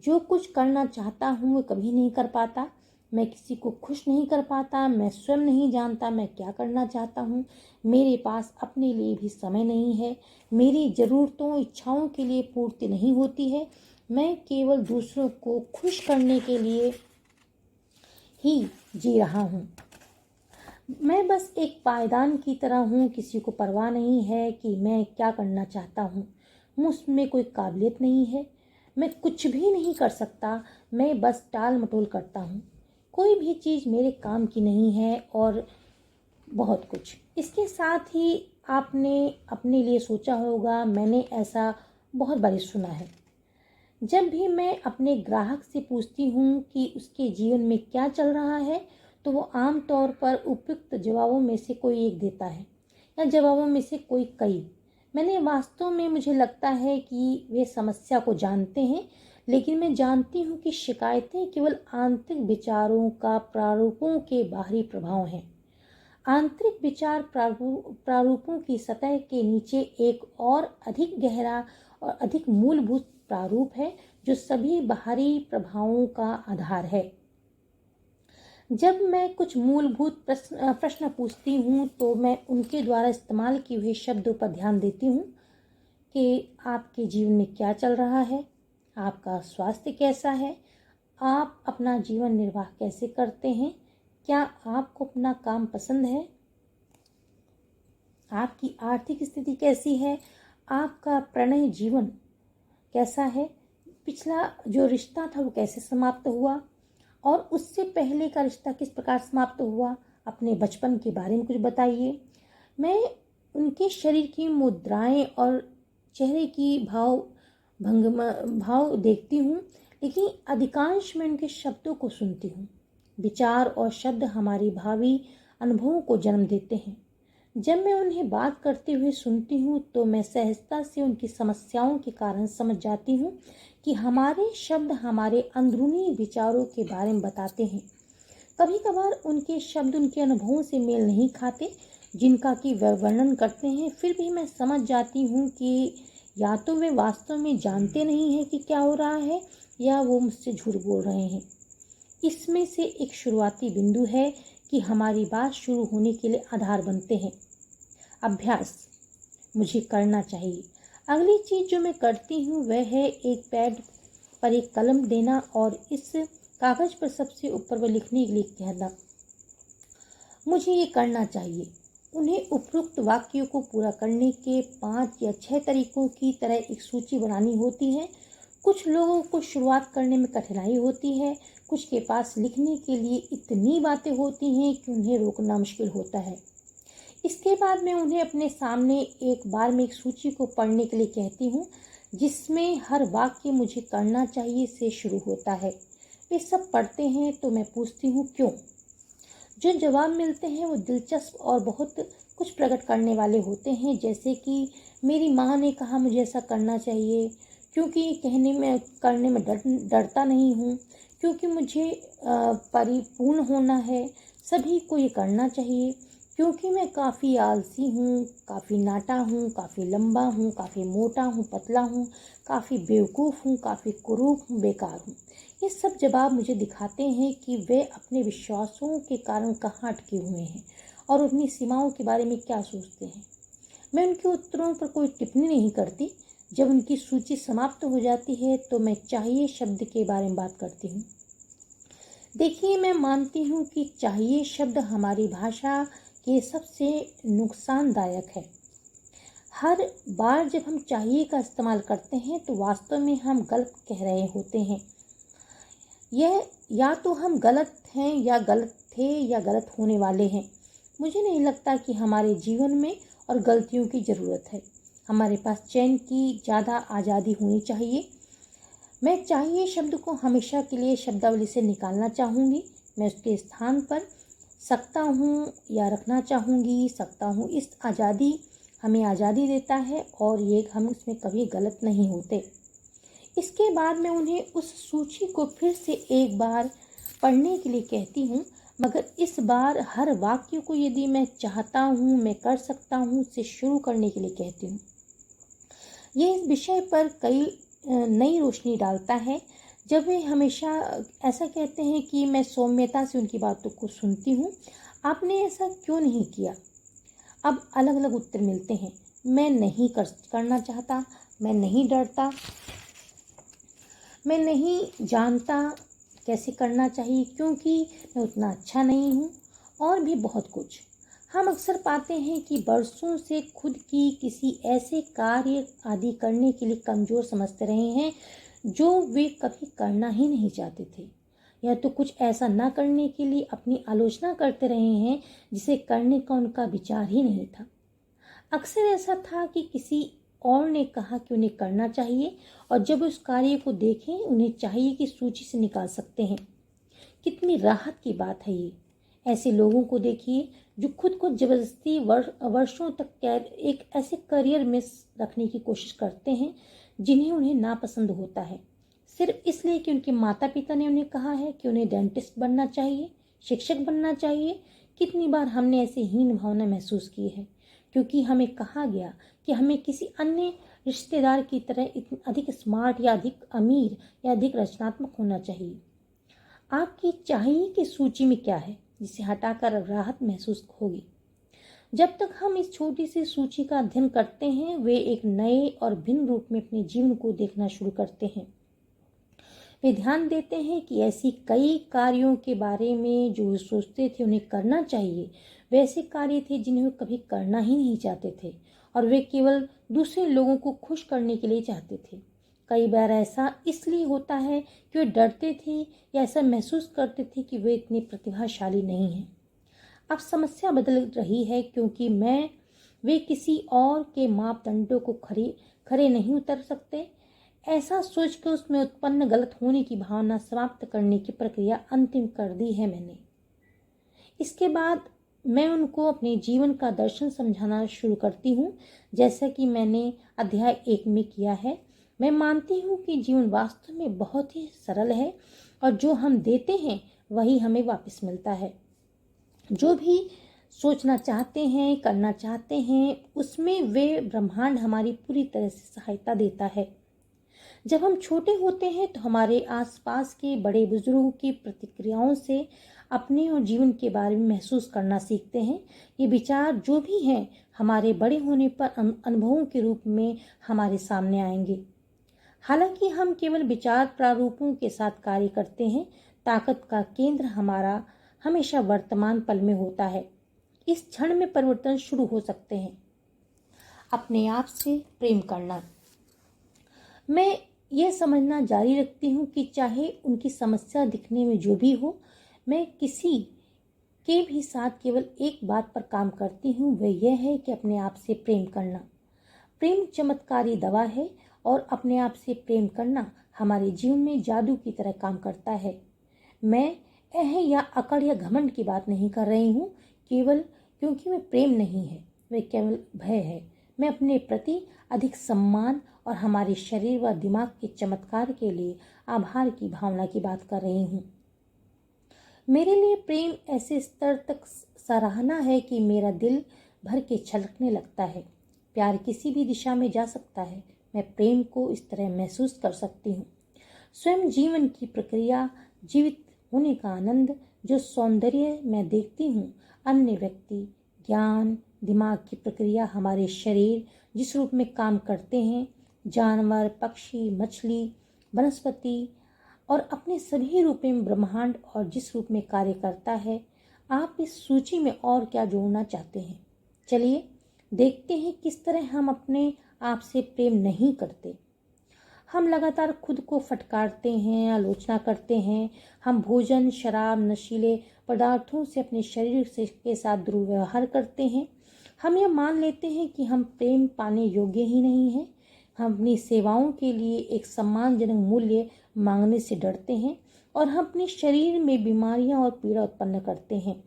जो कुछ करना चाहता हूँ वो कभी नहीं कर पाता। मैं किसी को खुश नहीं कर पाता। मैं स्वयं नहीं जानता मैं क्या करना चाहता हूँ। मेरे पास अपने लिए भी समय नहीं है। मेरी ज़रूरतों इच्छाओं के लिए पूर्ति नहीं होती है। मैं केवल दूसरों को खुश करने के लिए ही जी रहा हूँ। मैं बस एक पायदान की तरह हूँ। किसी को परवाह नहीं है कि मैं क्या करना चाहता हूँ। मुझ में कोई काबिलियत नहीं है। मैं कुछ भी नहीं कर सकता। मैं बस टाल मटोल करता हूँ। कोई भी चीज़ मेरे काम की नहीं है और बहुत कुछ। इसके साथ ही आपने अपने लिए सोचा होगा, मैंने ऐसा बहुत बार सुना है। जब भी मैं अपने ग्राहक से पूछती हूँ कि उसके जीवन में क्या चल रहा है, तो वो आम तौर पर उपयुक्त जवाबों में से कोई एक देता है या जवाबों में से कोई कई। मैंने वास्तव में मुझे लगता है कि वे समस्या को जानते हैं, लेकिन मैं जानती हूँ कि शिकायतें केवल आंतरिक विचारों का प्रारूपों के बाहरी प्रभाव हैं। आंतरिक विचार प्रारूपों की सतह के नीचे एक और अधिक गहरा और अधिक मूलभूत प्रारूप है जो सभी बाहरी प्रभावों का आधार है। जब मैं कुछ मूलभूत प्रश्न पूछती हूँ तो मैं उनके द्वारा इस्तेमाल किए हुए शब्दों पर ध्यान देती हूँ कि आपके जीवन में क्या चल रहा है, आपका स्वास्थ्य कैसा है, आप अपना जीवन निर्वाह कैसे करते हैं, क्या आपको अपना काम पसंद है, आपकी आर्थिक स्थिति कैसी है, आपका प्रणय जीवन कैसा है, पिछला जो रिश्ता था वो कैसे समाप्त हुआ और उससे पहले का रिश्ता किस प्रकार समाप्त हुआ, अपने बचपन के बारे में कुछ बताइए। मैं उनके शरीर की मुद्राएं और चेहरे की भाव देखती हूँ, लेकिन अधिकांश मैं उनके शब्दों को सुनती हूँ। विचार और शब्द हमारी भावी अनुभवों को जन्म देते हैं। जब मैं उन्हें बात करते हुए सुनती हूँ तो मैं सहजता से उनकी समस्याओं के कारण समझ जाती हूँ कि हमारे शब्द हमारे अंदरूनी विचारों के बारे में बताते हैं। कभी कभार उनके शब्द उनके अनुभवों से मेल नहीं खाते जिनका कि वे वर्णन करते हैं, फिर भी मैं समझ जाती हूँ कि या तो वे वास्तव में जानते नहीं हैं कि क्या हो रहा है या वो मुझसे झूठ बोल रहे हैं। इसमें से एक शुरुआती बिंदु है कि हमारी बात शुरू होने के लिए आधार बनते हैं। अभ्यास मुझे करना चाहिए। अगली चीज़ जो मैं करती हूँ वह है एक पैड पर एक कलम देना और इस कागज़ पर सबसे ऊपर वह लिखने के लिए कहना, मुझे ये करना चाहिए। उन्हें उपरोक्त वाक्यों को पूरा करने के 5 या 6 तरीकों की तरह एक सूची बनानी होती है। कुछ लोगों को शुरुआत करने में कठिनाई होती है, कुछ के पास लिखने के लिए इतनी बातें होती हैं कि उन्हें रोकना मुश्किल होता है। इसके बाद मैं उन्हें अपने सामने एक बार में एक सूची को पढ़ने के लिए कहती हूँ जिसमें हर वाक्य मुझे करना चाहिए से शुरू होता है। वे सब पढ़ते हैं तो मैं पूछती हूँ क्यों। जो जवाब मिलते हैं वो दिलचस्प और बहुत कुछ प्रकट करने वाले होते हैं, जैसे कि मेरी माँ ने कहा मुझे ऐसा करना चाहिए, क्योंकि ये कहने में करने में डरता नहीं हूँ, क्योंकि मुझे परिपूर्ण होना है, सभी को ये करना चाहिए, क्योंकि मैं काफ़ी आलसी हूँ, काफ़ी नाटा हूँ, काफ़ी लंबा हूँ, काफ़ी मोटा हूँ, पतला हूँ, काफ़ी बेवकूफ़ हूँ, काफ़ी कुरूप हूँ, बेकार हूँ। ये सब जवाब मुझे दिखाते हैं कि वे अपने विश्वासों के कारण कहाँ अटके हुए हैं और अपनी सीमाओं के बारे में क्या सोचते हैं। मैं उनके उत्तरों पर कोई टिप्पणी नहीं करती। जब उनकी सूची समाप्त हो जाती है तो मैं चाहिए शब्द के बारे में बात करती हूँ। देखिए, मैं मानती हूँ कि चाहिए शब्द हमारी भाषा के सबसे नुकसानदायक है। हर बार जब हम चाहिए का इस्तेमाल करते हैं तो वास्तव में हम गलत कह रहे होते हैं। यह या तो हम गलत हैं या गलत थे या गलत होने वाले हैं। मुझे नहीं लगता कि हमारे जीवन में और गलतियों की ज़रूरत है। हमारे पास चयन की ज़्यादा आज़ादी होनी चाहिए। मैं चाहिए शब्द को हमेशा के लिए शब्दावली से निकालना चाहूँगी। मैं उसके स्थान पर सकता हूँ या रखना चाहूँगी। सकता हूँ इस आज़ादी हमें आज़ादी देता है और ये हम इसमें कभी गलत नहीं होते। इसके बाद मैं उन्हें उस सूची को फिर से एक बार पढ़ने के लिए कहती हूँ, मगर इस बार हर वाक्य को यदि मैं चाहता हूँ, मैं कर सकता हूँ से शुरू करने के लिए कहती हूँ। ये इस विषय पर कई नई रोशनी डालता है। जब वे हमेशा ऐसा कहते हैं कि मैं सौम्यता से उनकी बातों को सुनती हूँ, आपने ऐसा क्यों नहीं किया? अब अलग अलग उत्तर मिलते हैं। मैं नहीं करना चाहता, मैं नहीं डरता, मैं नहीं जानता कैसे करना चाहिए क्योंकि मैं उतना अच्छा नहीं हूँ, और भी बहुत कुछ। हम अक्सर पाते हैं कि बरसों से खुद की किसी ऐसे कार्य आदि करने के लिए कमज़ोर समझते रहे हैं जो वे कभी करना ही नहीं चाहते थे, या तो कुछ ऐसा ना करने के लिए अपनी आलोचना करते रहे हैं जिसे करने का उनका विचार ही नहीं था। अक्सर ऐसा था कि किसी और ने कहा कि उन्हें करना चाहिए, और जब उस कार्य को देखें उन्हें चाहिए कि सूची से निकाल सकते हैं। कितनी राहत की बात है ये। ऐसे लोगों को देखिए जो खुद को जबरदस्ती वर्षों तक एक ऐसे करियर में रखने की कोशिश करते हैं जिन्हें उन्हें नापसंद होता है, सिर्फ इसलिए कि उनके माता पिता ने उन्हें कहा है कि उन्हें डेंटिस्ट बनना चाहिए, शिक्षक बनना चाहिए। कितनी बार हमने ऐसे हीन भावना महसूस की है क्योंकि हमें कहा गया कि हमें किसी अन्य रिश्तेदार की तरह इतनी अधिक स्मार्ट या अधिक अमीर या अधिक रचनात्मक होना चाहिए। आपकी चाहिए की सूची में क्या है जिसे हटाकर राहत महसूस होगी? जब तक हम इस छोटी सी सूची का अध्ययन करते हैं, वे एक नए और भिन्न रूप में अपने जीवन को देखना शुरू करते हैं। वे ध्यान देते हैं कि ऐसी कई कार्यों के बारे में जो वे सोचते थे उन्हें करना चाहिए, वैसे कार्य थे जिन्हें वे कभी करना ही नहीं चाहते थे, और वे केवल दूसरे लोगों को खुश करने के लिए चाहते थे। कई बार ऐसा इसलिए होता है कि वे डरते थे या ऐसा महसूस करते थे कि वे इतने प्रतिभाशाली नहीं हैं। अब समस्या बदल रही है क्योंकि वे किसी और के मापदंडों को खरे नहीं उतर सकते। ऐसा सोचकर उसमें उत्पन्न गलत होने की भावना समाप्त करने की प्रक्रिया अंतिम कर दी है मैंने। इसके बाद मैं उनको अपने जीवन का दर्शन समझाना शुरू करती हूँ, जैसा कि मैंने अध्याय 1 में किया है। मैं मानती हूँ कि जीवन वास्तव में बहुत ही सरल है और जो हम देते हैं वही हमें वापस मिलता है। जो भी सोचना चाहते हैं, करना चाहते हैं, उसमें वे ब्रह्मांड हमारी पूरी तरह से सहायता देता है। जब हम छोटे होते हैं तो हमारे आसपास के बड़े बुजुर्गों की प्रतिक्रियाओं से अपने और जीवन के बारे में महसूस करना सीखते हैं। ये विचार जो भी हैं हमारे बड़े होने पर अनुभवों के रूप में हमारे सामने आएंगे। हालांकि हम केवल विचार प्रारूपों के साथ कार्य करते हैं, ताकत का केंद्र हमारा हमेशा वर्तमान पल में होता है। इस क्षण में परिवर्तन शुरू हो सकते हैं। अपने आप से प्रेम करना। मैं यह समझना जारी रखती हूँ कि चाहे उनकी समस्या दिखने में जो भी हो, मैं किसी के भी साथ केवल एक बात पर काम करती हूँ, वह यह है कि अपने आप से प्रेम करना। प्रेम चमत्कारी दवा है और अपने आप से प्रेम करना हमारे जीवन में जादू की तरह काम करता है। मैं या अकड़ या घमंड की बात नहीं कर रही हूँ, केवल क्योंकि मैं प्रेम नहीं है, वह केवल भय है। मैं अपने प्रति अधिक सम्मान और हमारे शरीर व दिमाग के चमत्कार के लिए आभार की भावना की बात कर रही हूँ। मेरे लिए प्रेम ऐसे स्तर तक सराहना है कि मेरा दिल भर के छलकने लगता है। प्यार किसी भी दिशा में जा सकता है। मैं प्रेम को इस तरह महसूस कर सकती हूँ। स्वयं जीवन की प्रक्रिया, जीवित होने का आनंद, जो सौंदर्य मैं देखती हूँ, अन्य व्यक्ति, ज्ञान, दिमाग की प्रक्रिया, हमारे शरीर जिस रूप में काम करते हैं, जानवर, पक्षी, मछली, वनस्पति और अपने सभी रूपों में ब्रह्मांड और जिस रूप में कार्य करता है। आप इस सूची में और क्या जोड़ना चाहते हैं? चलिए देखते हैं किस तरह हम अपने आप से प्रेम नहीं करते। हम लगातार खुद को फटकारते हैं, आलोचना करते हैं। हम भोजन, शराब, नशीले पदार्थों से अपने शरीर के साथ दुर्व्यवहार करते हैं। हम यह मान लेते हैं कि हम प्रेम पाने योग्य ही नहीं हैं। हम अपनी सेवाओं के लिए एक सम्मानजनक मूल्य मांगने से डरते हैं और हम अपने शरीर में बीमारियां और पीड़ा उत्पन्न करते हैं।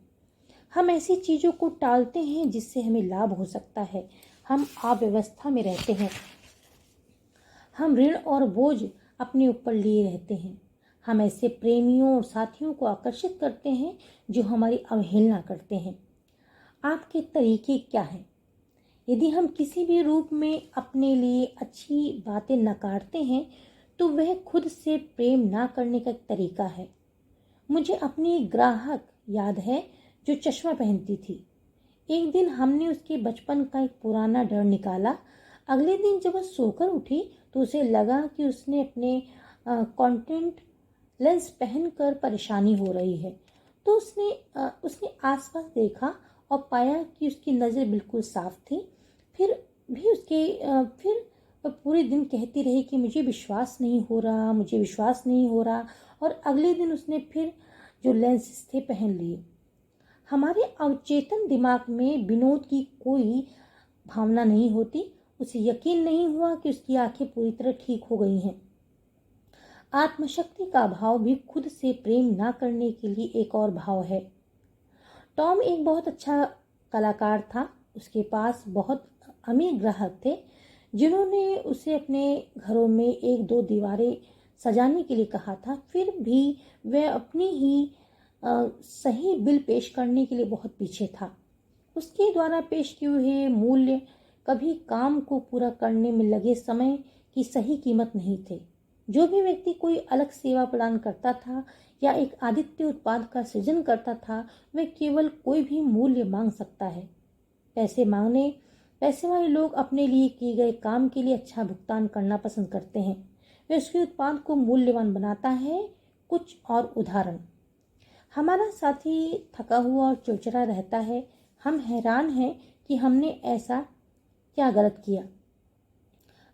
हम ऐसी चीज़ों को टालते हैं जिससे हमें लाभ हो सकता है। हम अव्यवस्था में रहते हैं। हम ऋण और बोझ अपने ऊपर लिए रहते हैं। हम ऐसे प्रेमियों और साथियों को आकर्षित करते हैं जो हमारी अवहेलना करते हैं। आपके तरीके क्या हैं? यदि हम किसी भी रूप में अपने लिए अच्छी बातें नकारते हैं तो वह खुद से प्रेम ना करने का एक तरीका है। मुझे अपनी एक ग्राहक याद है जो चश्मा पहनती थी। एक दिन हमने उसके बचपन का एक पुराना डर निकाला। अगले दिन जब वह सोकर उठी तो उसे लगा कि उसने अपने कॉन्टेक्ट लेंस पहनकर परेशानी हो रही है। तो उसने आसपास देखा और पाया कि उसकी नज़र बिल्कुल साफ थी। फिर वह पूरे दिन कहती रही कि मुझे विश्वास नहीं हो रहा, मुझे विश्वास नहीं हो रहा। और अगले दिन उसने फिर जो लेंसेस थे पहन लिए। हमारे अवचेतन दिमाग में विनोद की कोई भावना नहीं होती। उसे यकीन नहीं हुआ कि उसकी आंखें पूरी तरह ठीक हो गई हैं। आत्मशक्ति का अभाव भी खुद से प्रेम ना करने के लिए एक और भाव है। टॉम एक बहुत अच्छा कलाकार था। उसके पास बहुत अमीर ग्राहक थे जिन्होंने उसे अपने घरों में एक दो दीवारें सजाने के लिए कहा था। फिर भी वह अपनी ही सही बिल पेश करने के लिए बहुत पीछे था। उसके द्वारा पेश किए हुए मूल्य कभी काम को पूरा करने में लगे समय की सही कीमत नहीं थे। जो भी व्यक्ति कोई अलग सेवा प्रदान करता था या एक आदित्य उत्पाद का सृजन करता था वह केवल कोई भी मूल्य मांग सकता है। पैसे वाले लोग अपने लिए किए गए काम के लिए अच्छा भुगतान करना पसंद करते हैं। वे उसके उत्पाद को मूल्यवान बनाता है। कुछ और उदाहरण। हमारा साथी थका हुआ और चिड़चिड़ा रहता है। हम हैरान हैं कि हमने ऐसा क्या गलत किया।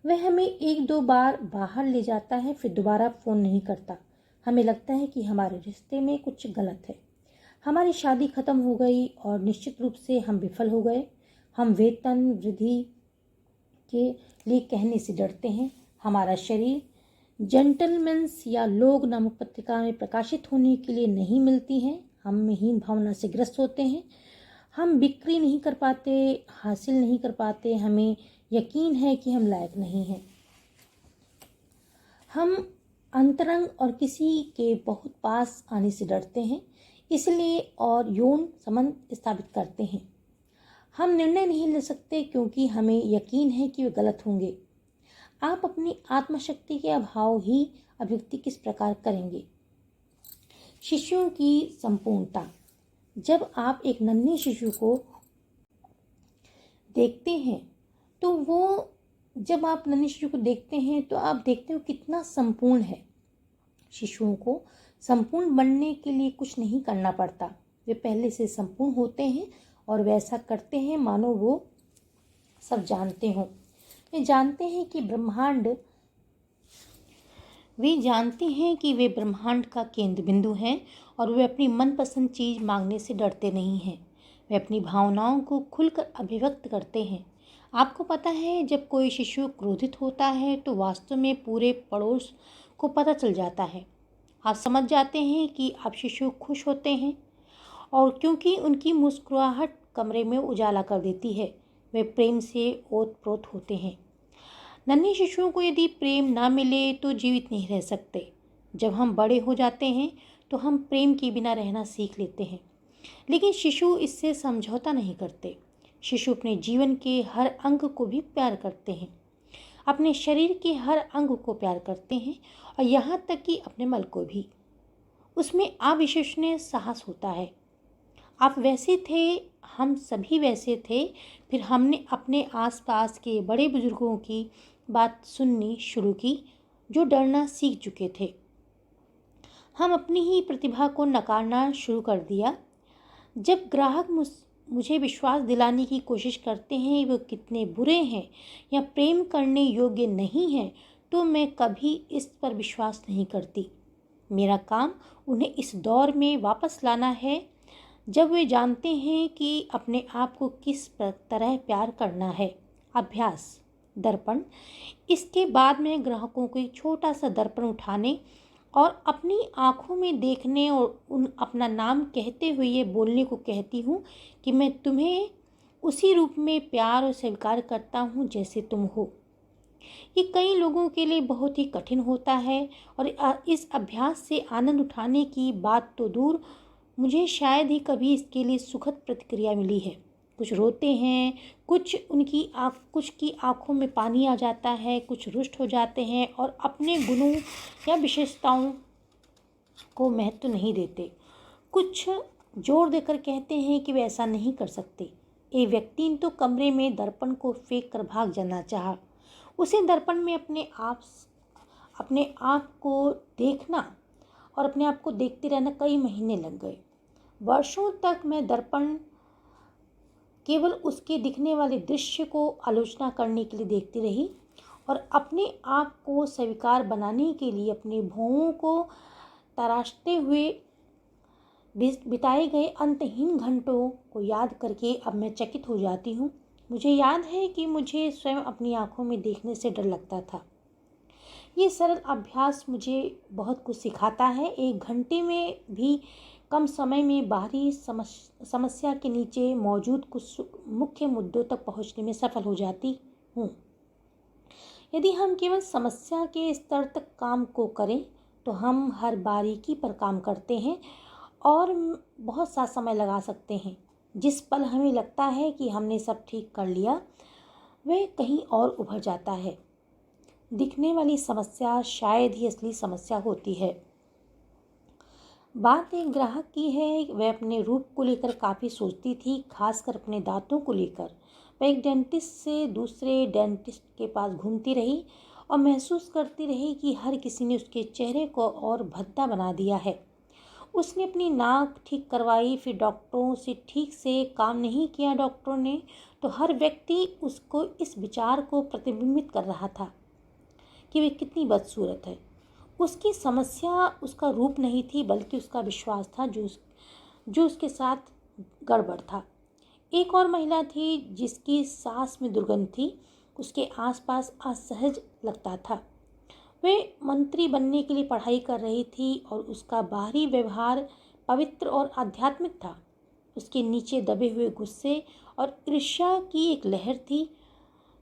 वह हमें एक दो बार बाहर ले जाता है फिर दोबारा फ़ोन नहीं करता। हमें लगता है कि हमारे रिश्ते में कुछ गलत है। हमारी शादी खत्म हो गई और निश्चित रूप से हम विफल हो गए। हम वेतन वृद्धि के लिए कहने से डरते हैं। हमारा शरीर जेंटलमैन्स या लोग नामक पत्रिका में प्रकाशित होने के लिए नहीं मिलती हैं। हम हीन भावना से ग्रस्त होते हैं। हम बिक्री नहीं कर पाते, हासिल नहीं कर पाते। हमें यकीन है कि हम लायक नहीं हैं। हम अंतरंग और किसी के बहुत पास आने से डरते हैं इसलिए और यौन संबंध स्थापित करते हैं। हम निर्णय नहीं ले सकते क्योंकि हमें यकीन है कि वे गलत होंगे। आप अपनी आत्मशक्ति के अभाव ही अभिव्यक्ति किस प्रकार करेंगे? शिशुओं की संपूर्णता। जब आप एक नन्हे शिशु को देखते हैं तो आप देखते हो कितना संपूर्ण है। शिशुओं को संपूर्ण बनने के लिए कुछ नहीं करना पड़ता। वे पहले से संपूर्ण होते हैं और वैसा करते हैं मानो वो सब जानते हों। वे जानते हैं कि वे ब्रह्मांड का केंद्र बिंदु हैं और वे अपनी मनपसंद चीज़ मांगने से डरते नहीं हैं। वे अपनी भावनाओं को खुलकर अभिव्यक्त करते हैं। आपको पता है जब कोई शिशु क्रोधित होता है तो वास्तव में पूरे पड़ोस को पता चल जाता है। आप समझ जाते हैं कि अब शिशु खुश होते हैं और क्योंकि उनकी मुस्कुराहट कमरे में उजाला कर देती है। वे प्रेम से ओत-प्रोत होते हैं। नन्हे शिशुओं को यदि प्रेम ना मिले तो जीवित नहीं रह सकते। जब हम बड़े हो जाते हैं तो हम प्रेम के बिना रहना सीख लेते हैं, लेकिन शिशु इससे समझौता नहीं करते। शिशु अपने जीवन के हर अंग को भी प्यार करते हैं, अपने शरीर के हर अंग को प्यार करते हैं और यहाँ तक कि अपने मल को भी। उसमें अविश्वसनीय साहस होता है। आप वैसे थे, हम सभी वैसे थे। फिर हमने अपने आसपास के बड़े बुजुर्गों की बात सुननी शुरू की जो डरना सीख चुके थे। हम अपनी ही प्रतिभा को नकारना शुरू कर दिया। जब ग्राहक मुझे विश्वास दिलाने की कोशिश करते हैं वो कितने बुरे हैं या प्रेम करने योग्य नहीं हैं तो मैं कभी इस पर विश्वास नहीं करती। मेरा काम उन्हें इस दौर में वापस लाना है जब वे जानते हैं कि अपने आप को किस तरह प्यार करना है। अभ्यास। दर्पण। इसके बाद मैं ग्राहकों को एक छोटा सा दर्पण उठाने और अपनी आँखों में देखने और अपना नाम कहते हुए ये बोलने को कहती हूँ कि मैं तुम्हें उसी रूप में प्यार और स्वीकार करता हूँ जैसे तुम हो। ये कई लोगों के लिए बहुत ही कठिन होता है और इस अभ्यास से आनंद उठाने की बात तो दूर, मुझे शायद ही कभी इसके लिए सुखद प्रतिक्रिया मिली है। कुछ रोते हैं, कुछ की आंखों में पानी आ जाता है, कुछ रुष्ट हो जाते हैं और अपने गुणों या विशेषताओं को महत्व नहीं देते। कुछ जोर देकर कहते हैं कि वे ऐसा नहीं कर सकते। एक व्यक्ति ने तो कमरे में दर्पण को फेंक कर भाग जाना चाहा। उसे दर्पण में अपने आप को देखना और अपने आप को देखते रहना कई महीने लग गए। वर्षों तक मैं दर्पण केवल उसके दिखने वाले दृश्य को आलोचना करने के लिए देखती रही और अपने आप को स्वीकार बनाने के लिए अपने भौहों को तराशते हुए बिताए गए अंतहीन घंटों को याद करके अब मैं चकित हो जाती हूँ। मुझे याद है कि मुझे स्वयं अपनी आंखों में देखने से डर लगता था। ये सरल अभ्यास मुझे बहुत कुछ सिखाता है। एक घंटे में भी कम समय में बाहरी समस्या के नीचे मौजूद कुछ मुख्य मुद्दों तक पहुंचने में सफल हो जाती हूँ। यदि हम केवल समस्या के स्तर तक काम को करें तो हम हर बारीकी पर काम करते हैं और बहुत सा समय लगा सकते हैं। जिस पल हमें लगता है कि हमने सब ठीक कर लिया, वह कहीं और उभर जाता है। दिखने वाली समस्या शायद ही असली समस्या होती है। बात एक ग्राहक की है। वह अपने रूप को लेकर काफ़ी सोचती थी, खासकर अपने दांतों को लेकर। वह एक डेंटिस्ट से दूसरे डेंटिस्ट के पास घूमती रही और महसूस करती रही कि हर किसी ने उसके चेहरे को और भद्दा बना दिया है। उसने अपनी नाक ठीक करवाई, फिर डॉक्टरों से ठीक से काम नहीं किया डॉक्टरों ने, तो हर व्यक्ति उसको इस विचार को प्रतिबिंबित कर रहा था कि वे कितनी बदसूरत है। उसकी समस्या उसका रूप नहीं थी, बल्कि उसका विश्वास था जो उसके साथ गड़बड़ था। एक और महिला थी जिसकी सांस में दुर्गंध थी। उसके आसपास असहज लगता था। वे मंत्री बनने के लिए पढ़ाई कर रही थी और उसका बाहरी व्यवहार पवित्र और आध्यात्मिक था। उसके नीचे दबे हुए गुस्से और ईर्ष्या की एक लहर थी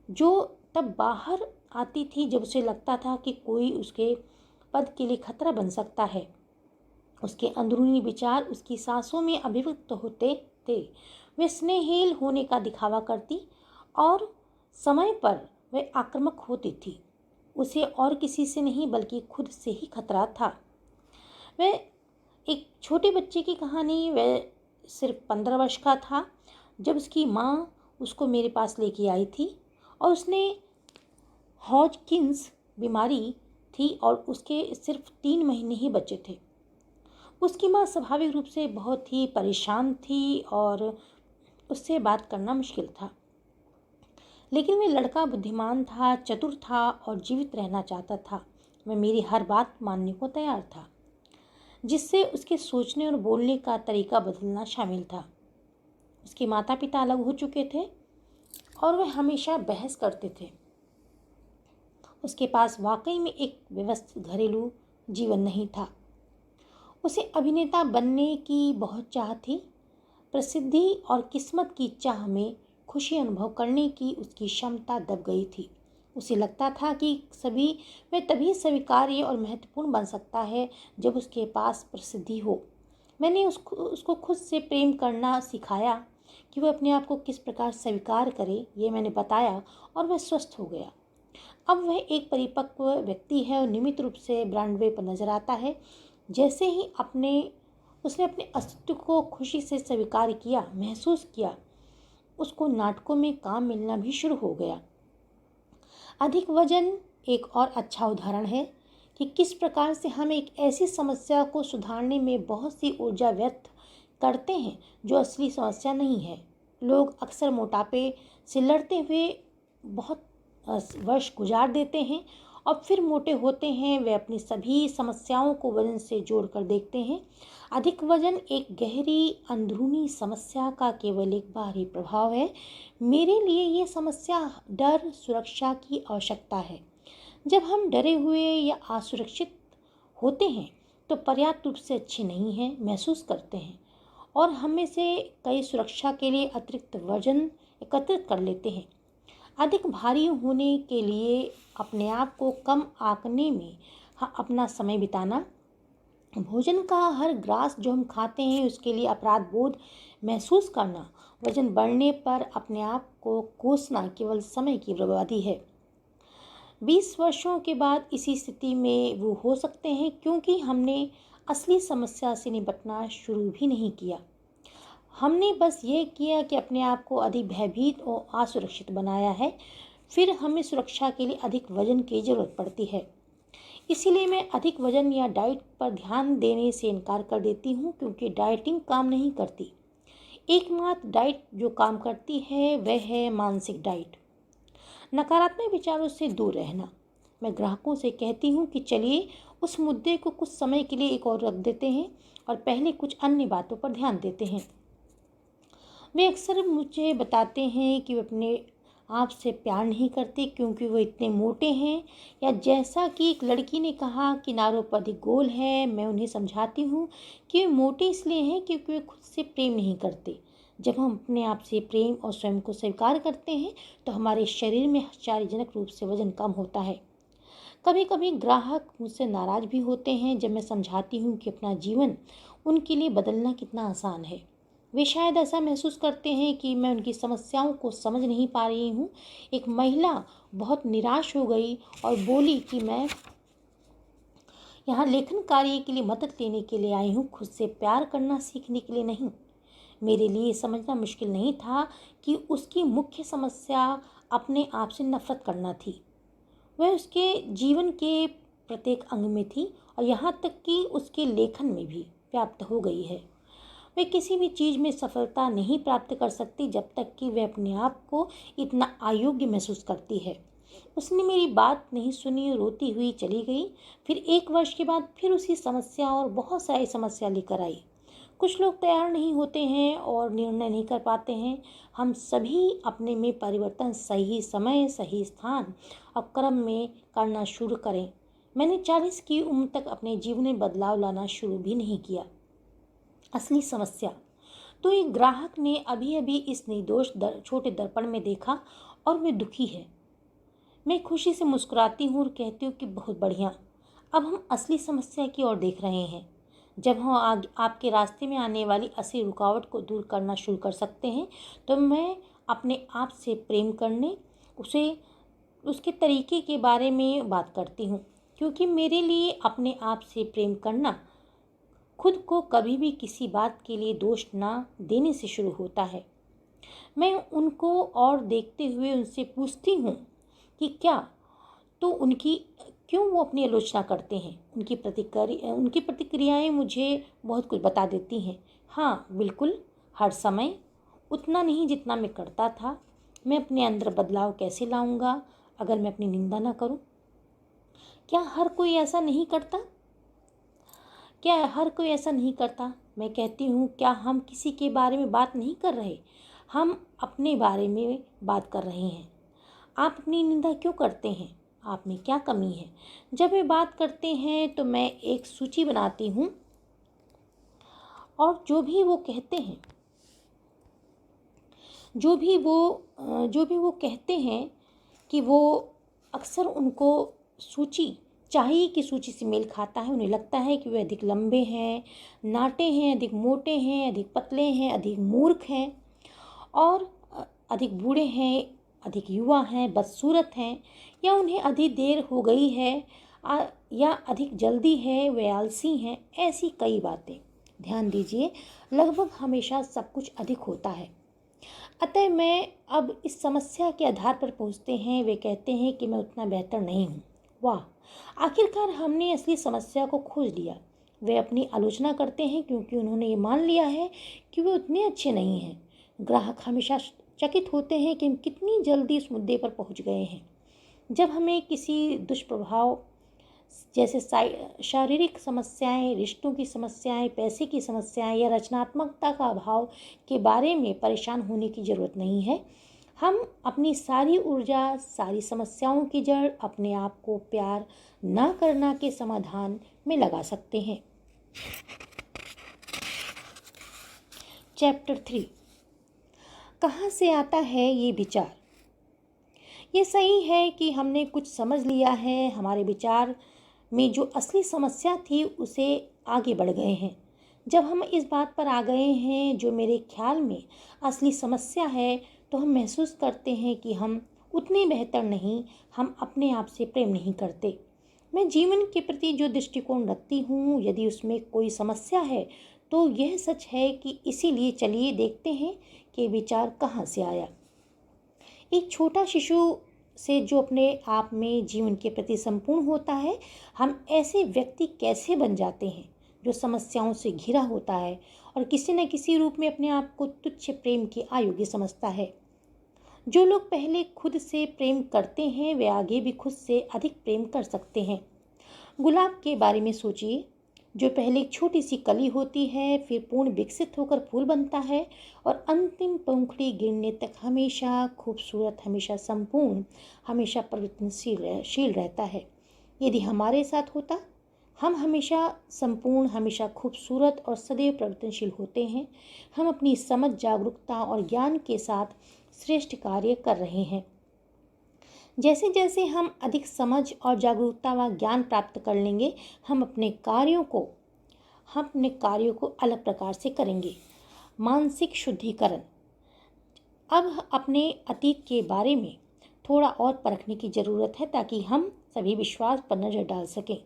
जो तब बाहर आती थी जब उसे लगता था कि कोई उसके पद के लिए खतरा बन सकता है। उसके अंदरूनी विचार उसकी सांसों में अभिव्यक्त होते थे। वे स्नेहहीन होने का दिखावा करती और समय पर वह आक्रामक होती थी। उसे और किसी से नहीं बल्कि खुद से ही खतरा था। वह एक छोटे बच्चे की कहानी। वह सिर्फ 15 वर्ष का था जब उसकी माँ उसको मेरे पास लेके आई थी और उसने हॉजकिंस बीमारी थी और उसके सिर्फ 3 महीने ही बचे थे। उसकी माँ स्वाभाविक रूप से बहुत ही परेशान थी और उससे बात करना मुश्किल था, लेकिन वह लड़का बुद्धिमान था, चतुर था और जीवित रहना चाहता था। वह मेरी हर बात मानने को तैयार था, जिससे उसके सोचने और बोलने का तरीका बदलना शामिल था। उसके माता पिता अलग हो चुके थे और वह हमेशा बहस करते थे। उसके पास वाकई में एक व्यवस्थित घरेलू जीवन नहीं था। उसे अभिनेता बनने की बहुत चाह थी। प्रसिद्धि और किस्मत की चाह में खुशी अनुभव करने की उसकी क्षमता दब गई थी। उसे लगता था कि वह तभी स्वीकार्य और महत्वपूर्ण बन सकता है जब उसके पास प्रसिद्धि हो। मैंने उसको खुद से प्रेम करना सिखाया कि वह अपने आप को किस प्रकार स्वीकार करे, ये मैंने बताया और वह स्वस्थ हो गया। अब वह एक परिपक्व व्यक्ति है और नियमित रूप से ब्रॉडवे पर नजर आता है। जैसे ही उसने अपने अस्तित्व को खुशी से स्वीकार किया, महसूस किया, उसको नाटकों में काम मिलना भी शुरू हो गया। अधिक वजन एक और अच्छा उदाहरण है कि किस प्रकार से हम एक ऐसी समस्या को सुधारने में बहुत सी ऊर्जा व्यर्थ करते हैं जो असली समस्या नहीं है। लोग अक्सर मोटापे से लड़ते हुए बहुत वर्ष गुजार देते हैं और फिर मोटे होते हैं। वे अपनी सभी समस्याओं को वजन से जोड़कर देखते हैं। अधिक वजन एक गहरी अंदरूनी समस्या का केवल एक बाहरी प्रभाव है। मेरे लिए ये समस्या डर, सुरक्षा की आवश्यकता है। जब हम डरे हुए या असुरक्षित होते हैं तो पर्याप्त रूप से अच्छे नहीं हैं महसूस करते हैं और हम में से कई सुरक्षा के लिए अतिरिक्त वजन एकत्रित कर लेते हैं। अधिक भारी होने के लिए अपने आप को कम आंकने में अपना समय बिताना, भोजन का हर ग्रास जो हम खाते हैं उसके लिए अपराध बोध महसूस करना, वजन बढ़ने पर अपने आप को कोसना केवल समय की बर्बादी है। 20 वर्षों के बाद इसी स्थिति में वो हो सकते हैं क्योंकि हमने असली समस्या से निपटना शुरू भी नहीं किया। हमने बस ये किया कि अपने आप को अधिक भयभीत और असुरक्षित बनाया है। फिर हमें सुरक्षा के लिए अधिक वजन की ज़रूरत पड़ती है। इसीलिए मैं अधिक वजन या डाइट पर ध्यान देने से इनकार कर देती हूँ क्योंकि डाइटिंग काम नहीं करती। एकमात्र डाइट जो काम करती है वह है मानसिक डाइट। नकारात्मक विचारों से दूर रहना। मैं ग्राहकों से कहती हूँ कि चलिए उस मुद्दे को कुछ समय के लिए एक और रख देते हैं और पहले कुछ अन्य बातों पर ध्यान देते हैं। वे अक्सर मुझे बताते हैं कि वे अपने आप से प्यार नहीं करते क्योंकि वो इतने मोटे हैं, या जैसा कि एक लड़की ने कहा किनारों पर अधिक गोल है। मैं उन्हें समझाती हूँ कि वे मोटे इसलिए हैं क्योंकि वे खुद से प्रेम नहीं करते। जब हम अपने आप से प्रेम और स्वयं को स्वीकार करते हैं तो हमारे शरीर में आश्चर्यजनक रूप से वजन कम होता है। कभी कभी ग्राहक मुझसे नाराज़ भी होते हैं जब मैं समझाती हूँ कि अपना जीवन उनके लिए बदलना कितना आसान है। वे शायद ऐसा महसूस करते हैं कि मैं उनकी समस्याओं को समझ नहीं पा रही हूँ। एक महिला बहुत निराश हो गई और बोली कि मैं यहाँ लेखन कार्य के लिए मदद लेने के लिए आई हूँ, खुद से प्यार करना सीखने के लिए नहीं। मेरे लिए समझना मुश्किल नहीं था कि उसकी मुख्य समस्या अपने आप से नफरत करना थी। वह उसके जीवन के प्रत्येक अंग में थी और यहाँ तक कि उसके लेखन में भी व्याप्त हो गई है। वह किसी भी चीज़ में सफलता नहीं प्राप्त कर सकती जब तक कि वह अपने आप को इतना अयोग्य महसूस करती है। उसने मेरी बात नहीं सुनी, रोती हुई चली गई। फिर 1 वर्ष के बाद फिर उसी समस्या और बहुत सारी समस्या लेकर आई। कुछ लोग तैयार नहीं होते हैं और निर्णय नहीं कर पाते हैं। हम सभी अपने में परिवर्तन सही समय, सही स्थान और क्रम में करना शुरू करें। मैंने 40 की उम्र तक अपने जीवन में बदलाव लाना शुरू भी नहीं किया। असली समस्या तो एक ग्राहक ने अभी अभी इस निर्दोष छोटे दर्पण में देखा और वे दुखी है। मैं खुशी से मुस्कुराती हूँ और कहती हूँ कि बहुत बढ़िया, अब हम असली समस्या की ओर देख रहे हैं। जब हम आपके रास्ते में आने वाली असली रुकावट को दूर करना शुरू कर सकते हैं तो मैं अपने आप से प्रेम करने उसके तरीके के बारे में बात करती हूँ, क्योंकि मेरे लिए अपने आप से प्रेम करना खुद को कभी भी किसी बात के लिए दोष ना देने से शुरू होता है। मैं उनको और देखते हुए उनसे पूछती हूँ कि क्यों वो अपनी आलोचना करते हैं। उनकी प्रतिक्रियाएं मुझे बहुत कुछ बता देती हैं। हाँ बिल्कुल, हर समय उतना नहीं जितना मैं करता था। मैं अपने अंदर बदलाव कैसे लाऊंगा अगर मैं अपनी निंदा ना करूं? क्या हर कोई ऐसा नहीं करता? मैं कहती हूँ, क्या हम किसी के बारे में बात नहीं कर रहे, हम अपने बारे में बात कर रहे हैं। आप अपनी निंदा क्यों करते हैं? आप में क्या कमी है? जब वे बात करते हैं तो मैं एक सूची बनाती हूँ और जो भी वो कहते हैं कि वो अक्सर उनको सूची से मेल खाता है। उन्हें लगता है कि वे अधिक लंबे हैं, नाटे हैं, अधिक मोटे हैं, अधिक पतले हैं, अधिक मूर्ख हैं और अधिक बूढ़े हैं, अधिक युवा हैं, बदसूरत हैं, या उन्हें अधिक देर हो गई है या अधिक जल्दी है, वे आलसी हैं। ऐसी कई बातें। ध्यान दीजिए, लगभग हमेशा सब कुछ अधिक होता है। अतः मैं अब इस समस्या के आधार पर पूछते हैं, वे कहते हैं कि मैं उतना बेहतर नहीं हूँ। वाह, आखिरकार हमने असली समस्या को खोज लिया। वे अपनी आलोचना करते हैं क्योंकि उन्होंने ये मान लिया है कि वे उतने अच्छे नहीं हैं। ग्राहक हमेशा चकित होते हैं कि हम कितनी जल्दी इस मुद्दे पर पहुंच गए हैं। जब हमें किसी दुष्प्रभाव जैसे शारीरिक समस्याएं, रिश्तों की समस्याएं, पैसे की समस्याएं या रचनात्मकता का अभाव के बारे में परेशान होने की ज़रूरत नहीं है। हम अपनी सारी ऊर्जा, सारी समस्याओं की जड़ अपने आप को प्यार ना करना के समाधान में लगा सकते हैं। चैप्टर 3, कहाँ से आता है ये विचार? ये सही है कि हमने कुछ समझ लिया है, हमारे विचार में जो असली समस्या थी उसे आगे बढ़ गए हैं। जब हम इस बात पर आ गए हैं जो मेरे ख्याल में असली समस्या है, तो हम महसूस करते हैं कि हम उतने बेहतर नहीं, हम अपने आप से प्रेम नहीं करते। मैं जीवन के प्रति जो दृष्टिकोण रखती हूँ, यदि उसमें कोई समस्या है तो यह सच है कि इसीलिए चलिए देखते हैं कि विचार कहाँ से आया। एक छोटा शिशु से जो अपने आप में जीवन के प्रति संपूर्ण होता है, हम ऐसे व्यक्ति कैसे बन जाते हैं जो समस्याओं से घिरा होता है और किसी न किसी रूप में अपने आप को तुच्छ प्रेम के अयोग्य समझता है। जो लोग पहले खुद से प्रेम करते हैं वे आगे भी खुद से अधिक प्रेम कर सकते हैं। गुलाब के बारे में सोचिए, जो पहले एक छोटी सी कली होती है, फिर पूर्ण विकसित होकर फूल बनता है और अंतिम पंखुड़ी गिरने तक हमेशा खूबसूरत, हमेशा संपूर्ण, हमेशा परिवर्तनशील रहता है। यदि हमारे साथ होता, हम हमेशा संपूर्ण, हमेशा खूबसूरत और सदैव परिवर्तनशील होते हैं। हम अपनी समझ, जागरूकता और ज्ञान के साथ श्रेष्ठ कार्य कर रहे हैं। जैसे जैसे हम अधिक समझ और जागरूकता व ज्ञान प्राप्त कर लेंगे, हम अपने कार्यों को अलग प्रकार से करेंगे। मानसिक शुद्धिकरण। अब अपने अतीत के बारे में थोड़ा और परखने की ज़रूरत है ताकि हम सभी विश्वास पर नज़र डाल सकें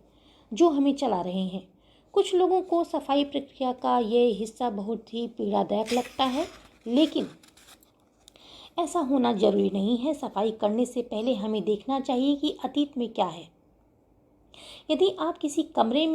जो हमें चला रहे हैं। कुछ लोगों को सफाई प्रक्रिया का यह हिस्सा बहुत ही पीड़ादायक लगता है, लेकिन ऐसा होना जरूरी नहीं है। सफाई करने से पहले हमें देखना चाहिए कि अतीत में क्या है। यदि आप किसी कमरे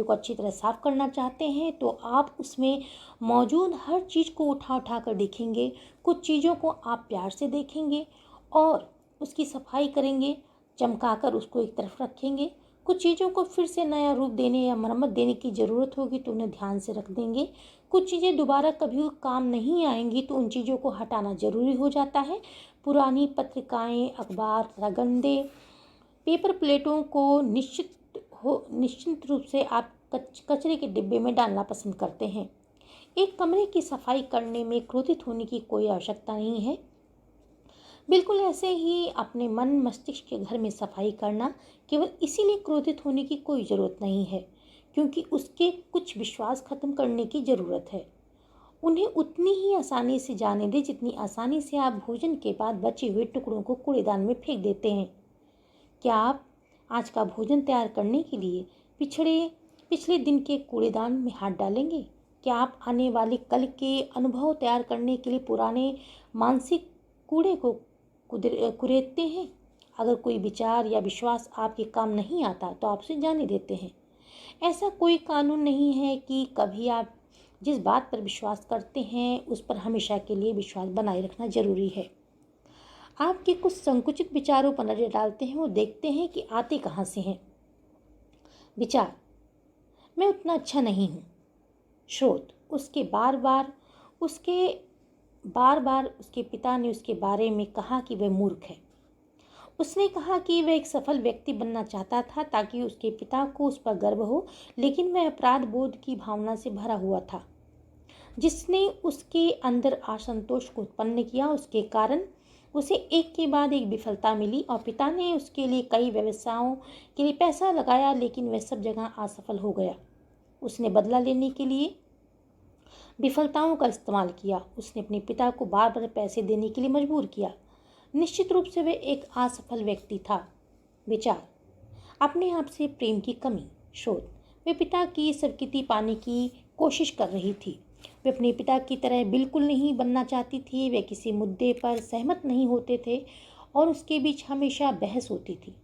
को अच्छी तरह साफ करना चाहते हैं तो आप उसमें मौजूद हर चीज़ को उठा उठा कर देखेंगे। कुछ चीज़ों को आप प्यार से देखेंगे और उसकी सफाई करेंगे, चमकाकर उसको एक तरफ रखेंगे। कुछ चीज़ों को फिर से नया रूप देने या मरम्मत देने की ज़रूरत होगी तो उन्हें ध्यान से रख देंगे। कुछ चीज़ें दोबारा कभी काम नहीं आएंगी तो उन चीज़ों को हटाना ज़रूरी हो जाता है। पुरानी पत्रिकाएं, अखबार तथा गंदे पेपर प्लेटों को निश्चित रूप से आप कचरे के डिब्बे में डालना पसंद करते हैं। एक कमरे की सफाई करने में क्रोधित होने की कोई आवश्यकता नहीं है। बिल्कुल ऐसे ही अपने मन मस्तिष्क के घर में सफाई करना, केवल इसीलिए क्रोधित होने की कोई ज़रूरत नहीं है क्योंकि उसके कुछ विश्वास खत्म करने की ज़रूरत है। उन्हें उतनी ही आसानी से जाने दें जितनी आसानी से आप भोजन के बाद बचे हुए टुकड़ों को कूड़ेदान में फेंक देते हैं। क्या आप आज का भोजन तैयार करने के लिए पिछले दिन के कूड़ेदान में हाथ डालेंगे? क्या आप आने वाले कल के अनुभव तैयार करने के लिए पुराने मानसिक कूड़े को कुरेदते हैं? अगर कोई विचार या विश्वास आपके काम नहीं आता तो आप उसे जाने देते हैं। ऐसा कोई कानून नहीं है कि कभी आप जिस बात पर विश्वास करते हैं उस पर हमेशा के लिए विश्वास बनाए रखना जरूरी है। आपके कुछ संकुचित विचारों पर नजर डालते हैं और देखते हैं कि आते कहाँ से हैं। विचार, मैं उतना अच्छा नहीं हूँ। स्रोत, उसके बार बार उसके पिता ने उसके बारे में कहा कि वह मूर्ख है। उसने कहा कि वह एक सफल व्यक्ति बनना चाहता था ताकि उसके पिता को उस पर गर्व हो, लेकिन वह अपराध बोध की भावना से भरा हुआ था जिसने उसके अंदर असंतोष को उत्पन्न किया। उसके कारण उसे एक के बाद एक विफलता मिली और पिता ने उसके लिए कई व्यवसायों के लिए पैसा लगाया, लेकिन वह सब जगह असफल हो गया। उसने बदला लेने के लिए विफलताओं का इस्तेमाल किया। उसने अपने पिता को बार बार पैसे देने के लिए मजबूर किया। निश्चित रूप से वह एक असफल व्यक्ति था। विचार, अपने आप से प्रेम की कमी। शोध, वे पिता की स्वीकृति पाने की कोशिश कर रही थी। वे अपने पिता की तरह बिल्कुल नहीं बनना चाहती थी। वे किसी मुद्दे पर सहमत नहीं होते थे और उसके बीच हमेशा बहस होती थी।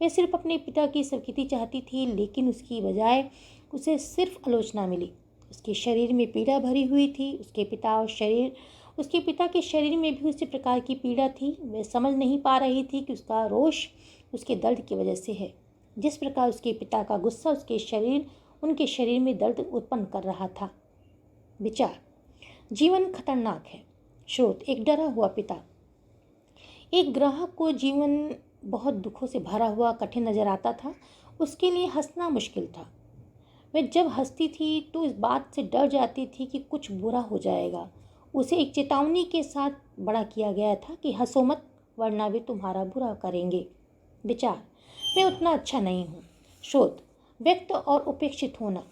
वे सिर्फ अपने पिता की स्वीकृति चाहती थी, लेकिन उसकी बजाय उसे सिर्फ आलोचना मिली। उसके शरीर में पीड़ा भरी हुई थी। उसके पिता के शरीर में भी उसी प्रकार की पीड़ा थी। वह समझ नहीं पा रही थी कि उसका रोष उसके दर्द की वजह से है। जिस प्रकार उसके पिता का गुस्सा उनके शरीर में दर्द उत्पन्न कर रहा था। विचार, जीवन खतरनाक है। स्रोत, एक डरा हुआ पिता। एक ग्राहक को जीवन बहुत दुखों से भरा हुआ कठिन नजर आता था। उसके लिए हंसना मुश्किल था। वह जब हंसती थी तो इस बात से डर जाती थी कि कुछ बुरा हो जाएगा उसे एक चेतावनी के साथ बड़ा किया गया था कि हंसो मत वरना वे तुम्हारा बुरा करेंगे। विचार, मैं उतना अच्छा नहीं हूँ। शोध, व्यक्त और उपेक्षित होना।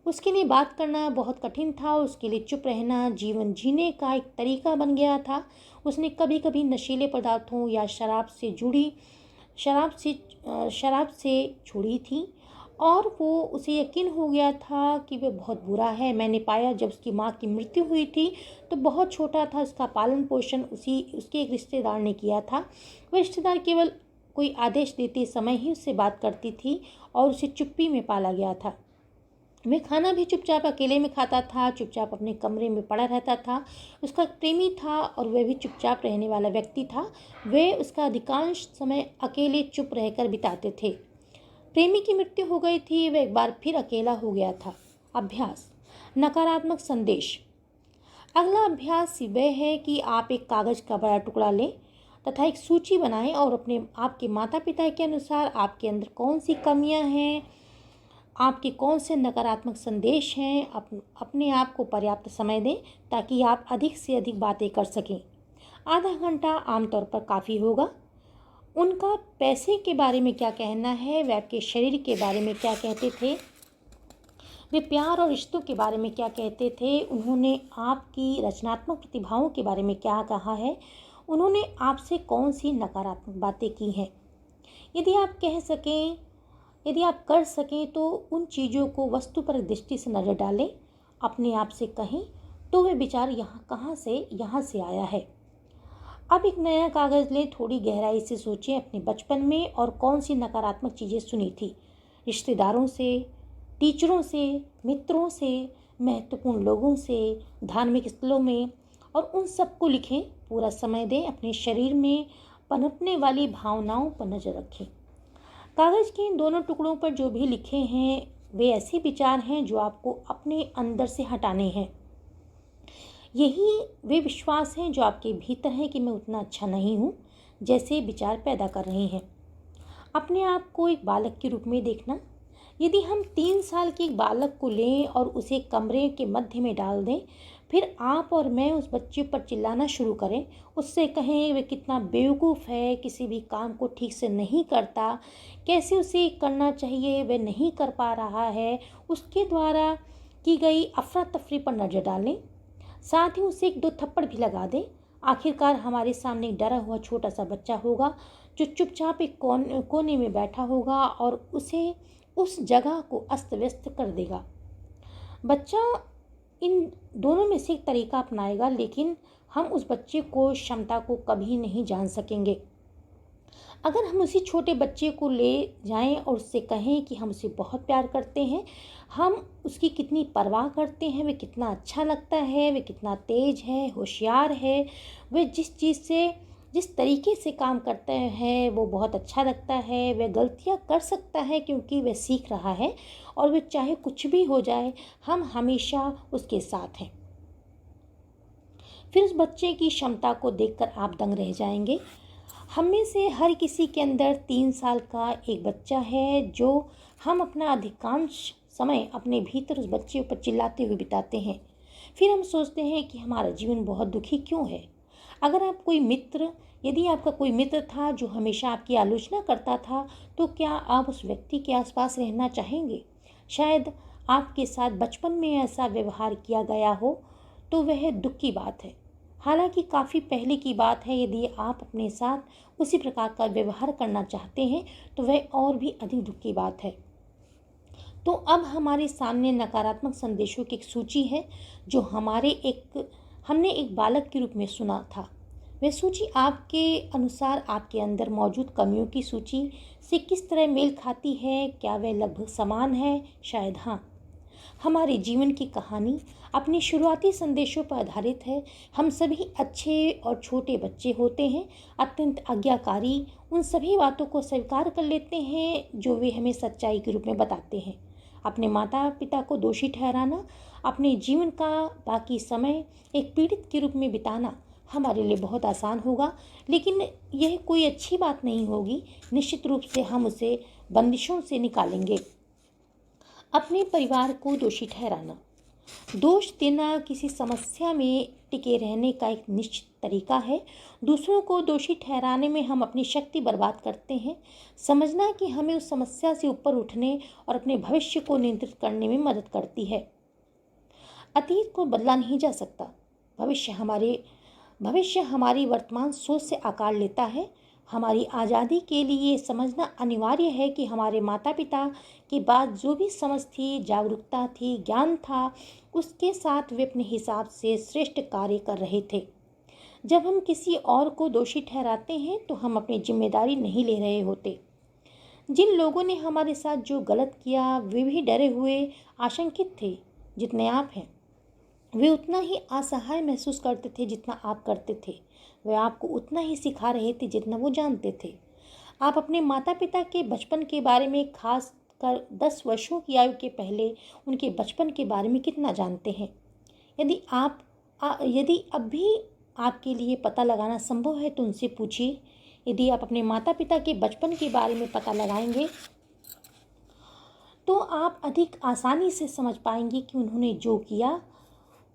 उसके लिए बात करना बहुत कठिन था। उसके लिए चुप रहना जीवन जीने का एक तरीका बन गया था। उसने कभी कभी नशीले पदार्थों या शराब से छुड़ी थी और वो उसे यकीन हो गया था कि वह बहुत बुरा है। मैंने पाया जब उसकी माँ की मृत्यु हुई थी तो बहुत छोटा था। उसका पालन पोषण उसके एक रिश्तेदार ने किया था। वह रिश्तेदार केवल कोई आदेश देते समय ही उससे बात करती थी और उसे चुप्पी में पाला गया था। वह खाना भी चुपचाप अकेले में खाता था, चुपचाप अपने कमरे में पड़ा रहता था। उसका प्रेमी था और वह भी चुपचाप रहने वाला व्यक्ति था। वे उसका अधिकांश समय अकेले चुप रहकर बिताते थे। प्रेमी की मृत्यु हो गई थी। वह एक बार फिर अकेला हो गया था। अभ्यास, नकारात्मक संदेश। अगला अभ्यास वह है कि आप एक कागज़ का बड़ा टुकड़ा लें तथा एक सूची बनाएं और आपके माता पिता के अनुसार आपके अंदर कौन सी कमियां हैं, आपके कौन से नकारात्मक संदेश हैं। अपने आप को पर्याप्त समय दें ताकि आप अधिक से अधिक बातें कर सकें। आधा घंटा आमतौर पर काफ़ी होगा। उनका पैसे के बारे में क्या कहना है, वे आपके शरीर के बारे में क्या कहते थे, वे प्यार और रिश्तों के बारे में क्या कहते थे, उन्होंने आपकी रचनात्मक प्रतिभाओं के बारे में क्या कहा है, उन्होंने आपसे कौन सी नकारात्मक बातें की हैं। यदि आप कर सकें तो उन चीज़ों को वस्तु पर दृष्टि से नज़र डालें। अपने आप से कहें तो वे विचार यहाँ से आया है। अब एक नया कागज़ लें, थोड़ी गहराई से सोचें अपने बचपन में और कौन सी नकारात्मक चीज़ें सुनी थी, रिश्तेदारों से, टीचरों से, मित्रों से, महत्वपूर्ण लोगों से, धार्मिक स्थलों में, और उन सबको लिखें। पूरा समय दें। अपने शरीर में पनपने वाली भावनाओं पर नज़र रखें। कागज़ के इन दोनों टुकड़ों पर जो भी लिखे हैं वे ऐसे विचार हैं जो आपको अपने अंदर से हटाने हैं। यही वे विश्वास हैं जो आपके भीतर हैं कि मैं उतना अच्छा नहीं हूँ जैसे विचार पैदा कर रहे हैं। अपने आप को एक बालक के रूप में देखना। यदि हम 3 साल के एक बालक को लें और उसे कमरे के मध्य में डाल दें, फिर आप और मैं उस बच्चे पर चिल्लाना शुरू करें, उससे कहें वह कितना बेवकूफ़ है, किसी भी काम को ठीक से नहीं करता, कैसे उसे करना चाहिए वह नहीं कर पा रहा है, उसके द्वारा की गई अफरा तफरी पर नज़र डालें, साथ ही उसे 1-2 थप्पड़ भी लगा दें। आखिरकार हमारे सामने एक डरा हुआ छोटा सा बच्चा होगा जो चुपचाप एक कोने में बैठा होगा और उसे उस जगह को अस्त व्यस्त कर देगा। बच्चा इन दोनों में से एक तरीका अपनाएगा, लेकिन हम उस बच्चे को क्षमता को कभी नहीं जान सकेंगे। अगर हम उसी छोटे बच्चे को ले जाएं और उससे कहें कि हम उसे बहुत प्यार करते हैं, हम उसकी कितनी परवाह करते हैं, वह कितना अच्छा लगता है, वह कितना तेज है, होशियार है, वह जिस तरीके से काम करते हैं वो बहुत अच्छा लगता है, वह गलतियां कर सकता है क्योंकि वह सीख रहा है और वह चाहे कुछ भी हो जाए हम हमेशा उसके साथ हैं। फिर उस बच्चे की क्षमता को देखकर आप दंग रह जाएंगे। हम में से हर किसी के अंदर 3 साल का एक बच्चा है जो हम अपना अधिकांश समय अपने भीतर उस बच्चे पर चिल्लाते हुए बिताते हैं। फिर हम सोचते हैं कि हमारा जीवन बहुत दुखी क्यों है। यदि आपका कोई मित्र था जो हमेशा आपकी आलोचना करता था, तो क्या आप उस व्यक्ति के आसपास रहना चाहेंगे? शायद आपके साथ बचपन में ऐसा व्यवहार किया गया हो तो वह दुख की बात है। हालांकि काफ़ी पहले की बात है। यदि आप अपने साथ उसी प्रकार का व्यवहार करना चाहते हैं तो वह और भी अधिक दुख की बात है। तो अब हमारे सामने नकारात्मक संदेशों की एक सूची है जो हमने एक बालक के रूप में सुना था। वह सूची आपके अनुसार आपके अंदर मौजूद कमियों की सूची से किस तरह मेल खाती है? क्या वह लगभग समान है? शायद हाँ। हमारे जीवन की कहानी अपने शुरुआती संदेशों पर आधारित है। हम सभी अच्छे और छोटे बच्चे होते हैं, अत्यंत आज्ञाकारी, उन सभी बातों को स्वीकार कर लेते हैं जो वे हमें सच्चाई के रूप में बताते हैं। अपने माता पिता को दोषी ठहराना, अपने जीवन का बाकी समय एक पीड़ित के रूप में बिताना हमारे लिए बहुत आसान होगा, लेकिन यह कोई अच्छी बात नहीं होगी। निश्चित रूप से हम उसे बंदिशों से निकालेंगे। अपने परिवार को दोषी ठहराना, दोष देना किसी समस्या में टिके रहने का एक निश्चित तरीका है। दूसरों को दोषी ठहराने में हम अपनी शक्ति बर्बाद करते हैं। समझना कि हमें उस समस्या से ऊपर उठने और अपने भविष्य को नियंत्रित करने में मदद करती है। अतीत को बदला नहीं जा सकता। भविष्य हमारी वर्तमान सोच से आकार लेता है। हमारी आज़ादी के लिए समझना अनिवार्य है कि हमारे माता पिता के बाद जो भी समझ थी, जागरूकता थी, ज्ञान था, उसके साथ वे अपने हिसाब से श्रेष्ठ कार्य कर रहे थे। जब हम किसी और को दोषी ठहराते हैं तो हम अपनी जिम्मेदारी नहीं ले रहे होते। जिन लोगों ने हमारे साथ जो गलत किया वे भी डरे हुए, आशंकित थे जितने आप हैं। वे उतना ही असहाय महसूस करते थे जितना आप करते थे। वे आपको उतना ही सिखा रहे थे जितना वो जानते थे। आप अपने माता पिता के बचपन के बारे में, खास कर 10 वर्षों की आयु के पहले उनके बचपन के बारे में कितना जानते हैं? यदि अब भी आपके लिए पता लगाना संभव है तो उनसे पूछिए। यदि आप अपने माता पिता के बचपन के बारे में पता लगाएंगे तो आप अधिक आसानी से समझ पाएंगे कि उन्होंने जो किया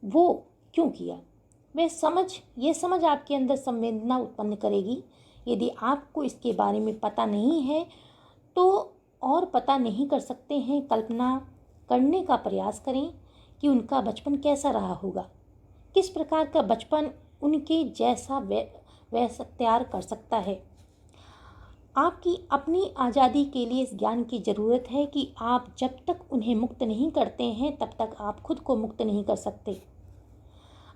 वो क्यों किया। ये समझ आपके अंदर संवेदना उत्पन्न करेगी। यदि आपको इसके बारे में पता नहीं है तो और पता नहीं कर सकते हैं, कल्पना करने का प्रयास करें कि उनका बचपन कैसा रहा होगा। किस प्रकार का बचपन उनके जैसा वैसा तैयार कर सकता है। आपकी अपनी आज़ादी के लिए इस ज्ञान की ज़रूरत है कि आप जब तक उन्हें मुक्त नहीं करते हैं तब तक आप खुद को मुक्त नहीं कर सकते।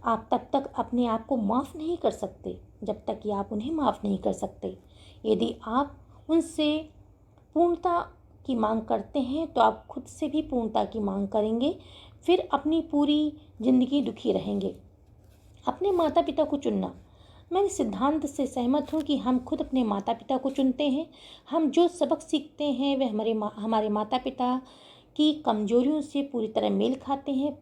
आप तब तक अपने आप को माफ़ नहीं कर सकते जब तक कि आप उन्हें माफ़ नहीं कर सकते। यदि आप उनसे पूर्णता की मांग करते हैं तो आप खुद से भी पूर्णता की मांग करेंगे, फिर अपनी पूरी ज़िंदगी दुखी रहेंगे। अपने माता पिता को चुनना। मैं इस सिद्धांत से सहमत हूँ कि हम खुद अपने माता पिता को चुनते हैं। हम जो सबक सीखते हैं वे हमारे माता पिता की कमजोरियों से पूरी तरह मेल खाते हैं,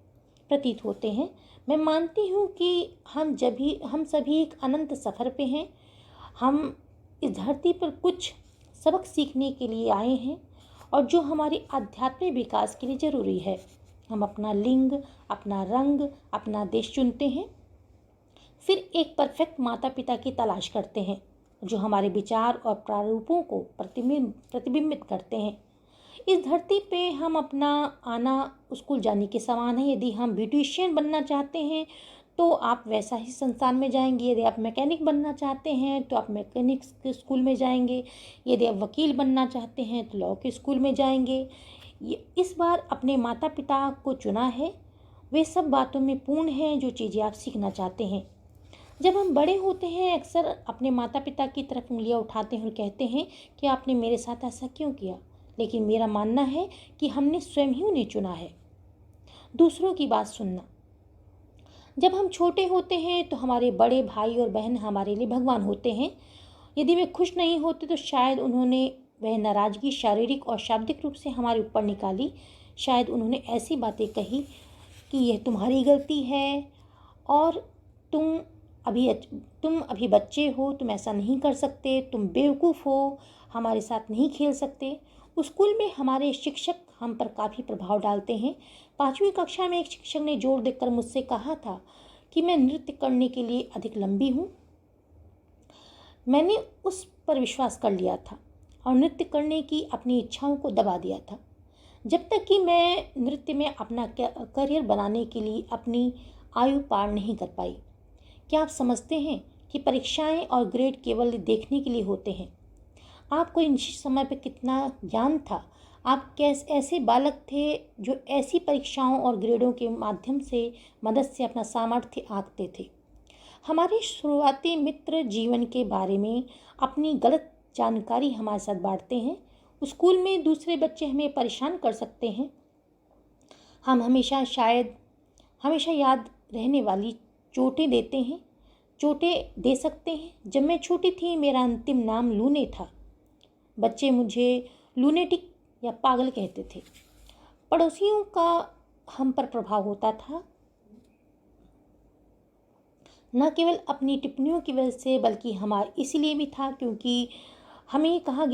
प्रतीत होते हैं। मैं मानती हूँ कि हम सभी एक अनंत सफ़र पे हैं। हम इस धरती पर कुछ सबक सीखने के लिए आए हैं और जो हमारे आध्यात्मिक विकास के लिए ज़रूरी है। हम अपना लिंग, अपना रंग, अपना देश चुनते हैं, फिर एक परफेक्ट माता पिता की तलाश करते हैं जो हमारे विचार और प्रारूपों को प्रतिबिंबित करते हैं। इस धरती पे हम अपना आना स्कूल जाने के समान है। यदि हम ब्यूटिशियन बनना चाहते हैं तो आप वैसा ही संस्थान में जाएंगे। यदि आप मैकेनिक बनना चाहते हैं तो आप मैकेनिक्स के स्कूल में जाएंगे। यदि आप वकील बनना चाहते हैं तो लॉ के स्कूल में जाएंगे। इस बार अपने माता पिता को चुना है। वे सब बातों में पूर्ण हैं जो चीज़ें आप सीखना चाहते हैं। जब हम बड़े होते हैं अक्सर अपने माता पिता की तरफ उंगलियां उठाते हैं और कहते हैं कि आपने मेरे साथ ऐसा क्यों किया। लेकिन मेरा मानना है कि हमने स्वयं ही उन्हें चुना है। दूसरों की बात सुनना। जब हम छोटे होते हैं तो हमारे बड़े भाई और बहन हमारे लिए भगवान होते हैं। यदि वे खुश नहीं होते तो शायद उन्होंने वह नाराज़गी शारीरिक और शाब्दिक रूप से हमारे ऊपर निकाली। शायद उन्होंने ऐसी बातें कही कि यह तुम्हारी गलती है और तुम अभी बच्चे हो, तुम ऐसा नहीं कर सकते, तुम बेवकूफ़ हो, हमारे साथ नहीं खेल सकते। स्कूल में हमारे शिक्षक हम पर काफ़ी प्रभाव डालते हैं। 5वीं कक्षा में एक शिक्षक ने जोर देकर मुझसे कहा था कि मैं नृत्य करने के लिए अधिक लंबी हूँ। मैंने उस पर विश्वास कर लिया था और नृत्य करने की अपनी इच्छाओं को दबा दिया था जब तक कि मैं नृत्य में अपना करियर बनाने के लिए अपनी आयु पार नहीं कर पाई। क्या आप समझते हैं कि परीक्षाएं और ग्रेड केवल देखने के लिए होते हैं? आपको निश्चित समय पर कितना ज्ञान था? आप ऐसे बालक थे जो ऐसी परीक्षाओं और ग्रेडों के मदद से अपना सामर्थ्य आंकते थे। हमारे शुरुआती मित्र जीवन के बारे में अपनी गलत जानकारी हमारे साथ बांटते हैं। स्कूल में दूसरे बच्चे हमें परेशान कर सकते हैं। हम हमेशा याद रहने वाली चोटें दे सकते हैं। जब मैं छोटी थी मेरा अंतिम नाम लूने था। बच्चे मुझे लूनेटिक या पागल कहते थे। पड़ोसियों का हम पर प्रभाव होता था, न केवल अपनी टिप्पणियों की वजह से बल्कि हमारे इसलिए भी था क्योंकि हमें कहा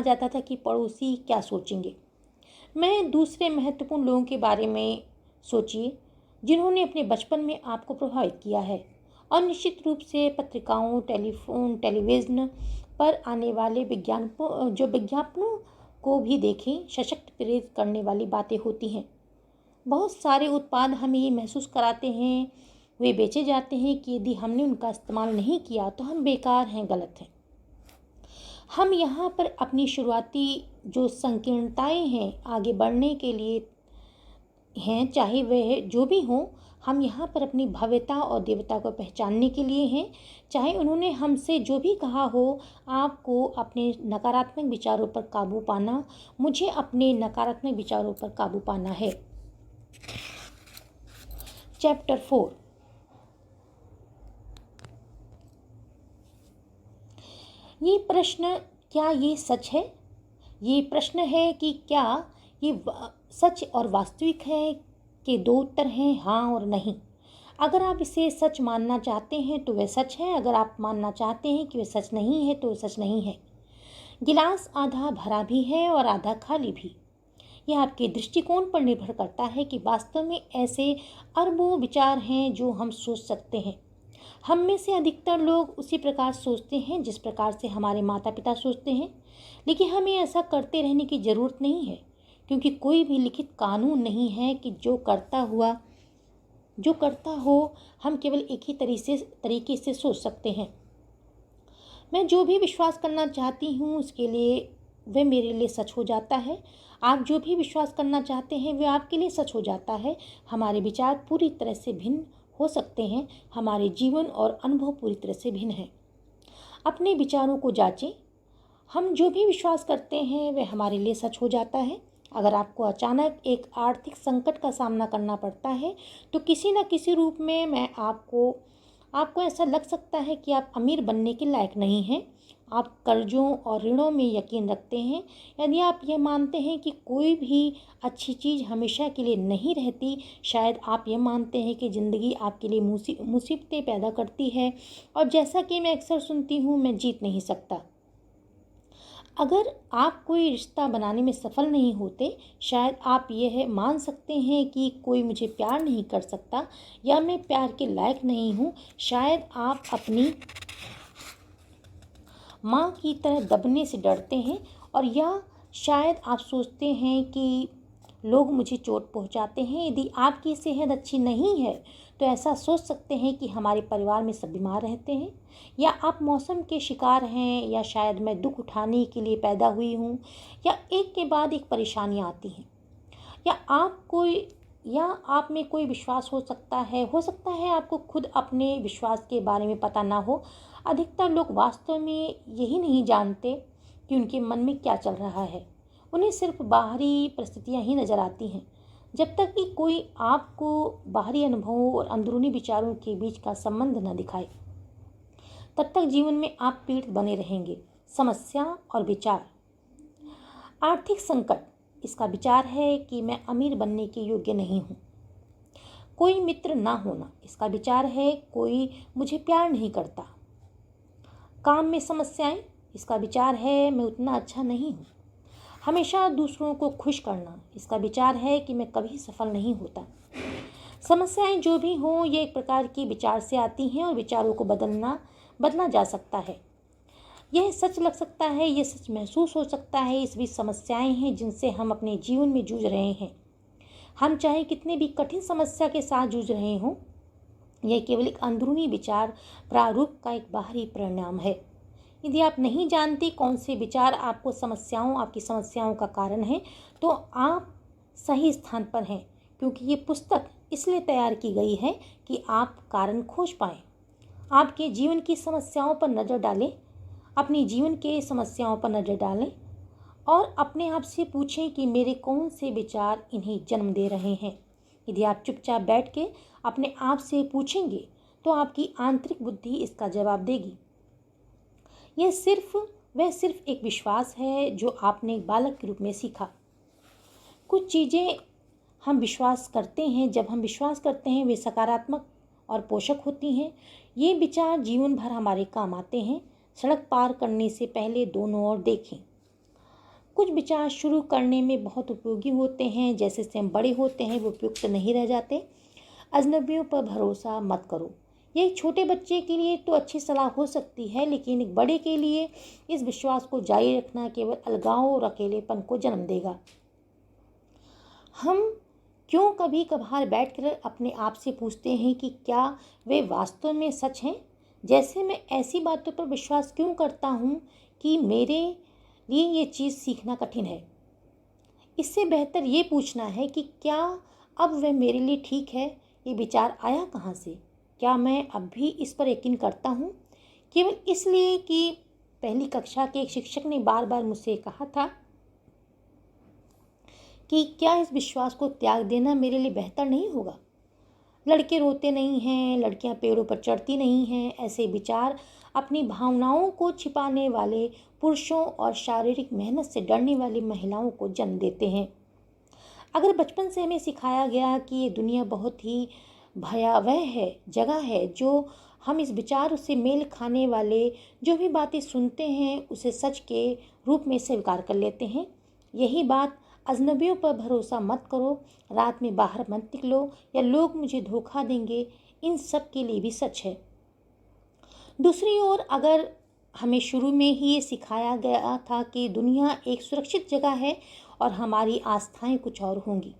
जाता था कि पड़ोसी क्या सोचेंगे। मैं दूसरे महत्वपूर्ण लोगों के बारे में सोचिए जिन्होंने अपने बचपन में आपको प्रभावित किया है, और निश्चित रूप से पत्रिकाओं, टेलीफोन, टेलीविज़न पर आने वाले विज्ञापनों को भी देखें। सशक्त प्रेरित करने वाली बातें होती हैं। बहुत सारे उत्पाद हमें ये महसूस कराते हैं, वे बेचे जाते हैं कि यदि हमने उनका इस्तेमाल नहीं किया तो हम बेकार हैं, गलत हैं। हम यहाँ पर अपनी शुरुआती जो संकीर्णताएं हैं आगे बढ़ने के लिए हैं, चाहे वह जो भी हों। हम यहाँ पर अपनी भव्यता और देवता को पहचानने के लिए हैं। चाहे उन्होंने हमसे जो भी कहा हो, आपको अपने नकारात्मक विचारों पर काबू पाना, मुझे अपने नकारात्मक विचारों पर काबू पाना है। चैप्टर 4। ये प्रश्न, क्या ये सच है? ये प्रश्न है कि क्या ये सच और वास्तविक है, कि दो उत्तर हैं, हाँ और नहीं। अगर आप इसे सच मानना चाहते हैं तो वह सच है, अगर आप मानना चाहते हैं कि वह सच नहीं है तो वह सच नहीं है। गिलास आधा भरा भी है और आधा खाली भी। यह आपके दृष्टिकोण पर निर्भर करता है कि वास्तव में ऐसे अरबों विचार हैं जो हम सोच सकते हैं। हम में से अधिकतर लोग उसी प्रकार सोचते हैं जिस प्रकार से हमारे माता पिता सोचते हैं, लेकिन हमें ऐसा करते रहने की ज़रूरत नहीं है, क्योंकि कोई भी लिखित कानून नहीं है कि जो करता हो हम केवल एक ही तरीके से सोच सकते हैं। मैं जो भी विश्वास करना चाहती हूँ उसके लिए वह मेरे लिए सच हो जाता है। आप जो भी विश्वास करना चाहते हैं वह आपके लिए सच हो जाता है। हमारे विचार पूरी तरह से भिन्न हो सकते हैं, हमारे जीवन और अनुभव पूरी तरह से भिन्न हैं। अपने विचारों को जांचें। हम जो भी विश्वास करते हैं वह हमारे लिए सच हो जाता है। अगर आपको अचानक एक आर्थिक संकट का सामना करना पड़ता है तो किसी न किसी रूप में आपको ऐसा लग सकता है कि आप अमीर बनने के लायक नहीं हैं। आप कर्जों और ऋणों में यकीन रखते हैं। यदि आप यह मानते हैं कि कोई भी अच्छी चीज़ हमेशा के लिए नहीं रहती, शायद आप यह मानते हैं कि ज़िंदगी आपके लिए मुसीबतें पैदा करती है, और जैसा कि मैं अक्सर सुनती हूँ, मैं जीत नहीं सकता। अगर आप कोई रिश्ता बनाने में सफल नहीं होते, शायद आप यह मान सकते हैं कि कोई मुझे प्यार नहीं कर सकता या मैं प्यार के लायक नहीं हूँ। शायद आप अपनी माँ की तरह दबने से डरते हैं, और या शायद आप सोचते हैं कि लोग मुझे चोट पहुँचाते हैं। यदि आपकी सेहत अच्छी नहीं है तो ऐसा सोच सकते हैं कि हमारे परिवार में सब बीमार रहते हैं, या आप मौसम के शिकार हैं, या शायद मैं दुख उठाने के लिए पैदा हुई हूँ, या एक के बाद एक परेशानियाँ आती हैं, या आप में कोई विश्वास हो सकता है आपको खुद अपने विश्वास के बारे में पता ना हो। अधिकतर लोग वास्तव में यही नहीं जानते कि उनके मन में क्या चल रहा है। उन्हें सिर्फ बाहरी परिस्थितियाँ ही नज़र आती हैं। जब तक कि कोई आपको बाहरी अनुभवों और अंदरूनी विचारों के बीच का संबंध न दिखाए, तब तक जीवन में आप पीड़ित बने रहेंगे। समस्या और विचार। आर्थिक संकट, इसका विचार है कि मैं अमीर बनने के योग्य नहीं हूँ। कोई मित्र ना होना, इसका विचार है कोई मुझे प्यार नहीं करता। काम में समस्याएं, इसका विचार है मैं उतना अच्छा नहीं हूँ। हमेशा दूसरों को खुश करना, इसका विचार है कि मैं कभी सफल नहीं होता। समस्याएं जो भी हों, ये एक प्रकार की विचार से आती हैं, और विचारों को बदला जा सकता है। यह सच लग सकता है, यह सच महसूस हो सकता है। इस बीच समस्याएं हैं जिनसे हम अपने जीवन में जूझ रहे हैं। हम चाहे कितने भी कठिन समस्या के साथ जूझ रहे हों, यह केवल एक अंदरूनी विचार प्रारूप का एक बाहरी परिणाम है। यदि आप नहीं जानते कौन से विचार आपकी समस्याओं का कारण है, तो आप सही स्थान पर हैं, क्योंकि ये पुस्तक इसलिए तैयार की गई है कि आप कारण खोज पाएं। आपके जीवन की समस्याओं पर नज़र डालें, अपने जीवन के समस्याओं पर नज़र डालें, और अपने आप से पूछें कि मेरे कौन से विचार इन्हें जन्म दे रहे हैं। यदि आप चुपचाप बैठ के अपने आप से पूछेंगे तो आपकी आंतरिक बुद्धि इसका जवाब देगी। वह सिर्फ एक विश्वास है जो आपने एक बालक के रूप में सीखा। कुछ चीज़ें हम विश्वास करते हैं, जब हम विश्वास करते हैं वे सकारात्मक और पोषक होती हैं। ये विचार जीवन भर हमारे काम आते हैं। सड़क पार करने से पहले दोनों ओर देखें। कुछ विचार शुरू करने में बहुत उपयोगी होते हैं, जैसे जैसे हम बड़े होते हैं वो उपयुक्त नहीं रह जाते। अजनबियों पर भरोसा मत करो। ये एक छोटे बच्चे के लिए तो अच्छी सलाह हो सकती है, लेकिन एक बड़े के लिए इस विश्वास को जारी रखना केवल अलगाव और अकेलेपन को जन्म देगा। हम क्यों कभी कभार बैठकर अपने आप से पूछते हैं कि क्या वे वास्तव में सच हैं? जैसे मैं ऐसी बातों पर विश्वास क्यों करता हूँ कि मेरे लिए ये चीज़ सीखना कठिन है। इससे बेहतर ये पूछना है कि क्या अब वह मेरे लिए ठीक है। ये विचार आया कहाँ से? क्या मैं अब भी इस पर यकीन करता हूँ केवल इसलिए कि पहली कक्षा के एक शिक्षक ने बार बार मुझसे कहा था कि क्या इस विश्वास को त्याग देना मेरे लिए बेहतर नहीं होगा? लड़के रोते नहीं हैं, लड़कियां पेड़ों पर चढ़ती नहीं हैं। ऐसे विचार अपनी भावनाओं को छिपाने वाले पुरुषों और शारीरिक मेहनत से डरने वाली महिलाओं को जन्म देते हैं। अगर बचपन से हमें सिखाया गया कि ये दुनिया बहुत ही भयावह है जगह है, जो हम इस विचार से मेल खाने वाले जो भी बातें सुनते हैं उसे सच के रूप में स्वीकार कर लेते हैं। यही बात अजनबियों पर भरोसा मत करो, रात में बाहर मत निकलो, या लोग मुझे धोखा देंगे, इन सब के लिए भी सच है। दूसरी ओर अगर हमें शुरू में ही ये सिखाया गया था कि दुनिया एक सुरक्षित जगह है और हमारी आस्थाएं कुछ और होंगी,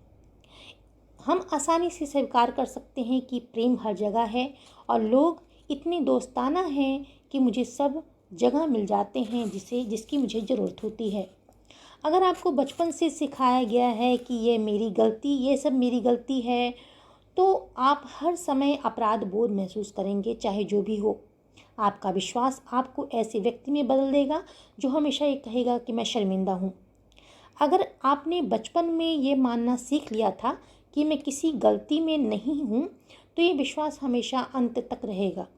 हम आसानी से स्वीकार कर सकते हैं कि प्रेम हर जगह है और लोग इतने दोस्ताना हैं कि मुझे सब जगह मिल जाते हैं जिसकी मुझे ज़रूरत होती है। अगर आपको बचपन से सिखाया गया है कि ये सब मेरी गलती है, तो आप हर समय अपराध बोध महसूस करेंगे, चाहे जो भी हो। आपका विश्वास आपको ऐसे व्यक्ति में बदल देगा जो हमेशा ये कहेगा कि मैं शर्मिंदा हूँ। अगर आपने बचपन में ये मानना सीख लिया था कि मैं किसी गलती में नहीं हूँ, तो ये विश्वास हमेशा अंत तक रहेगा,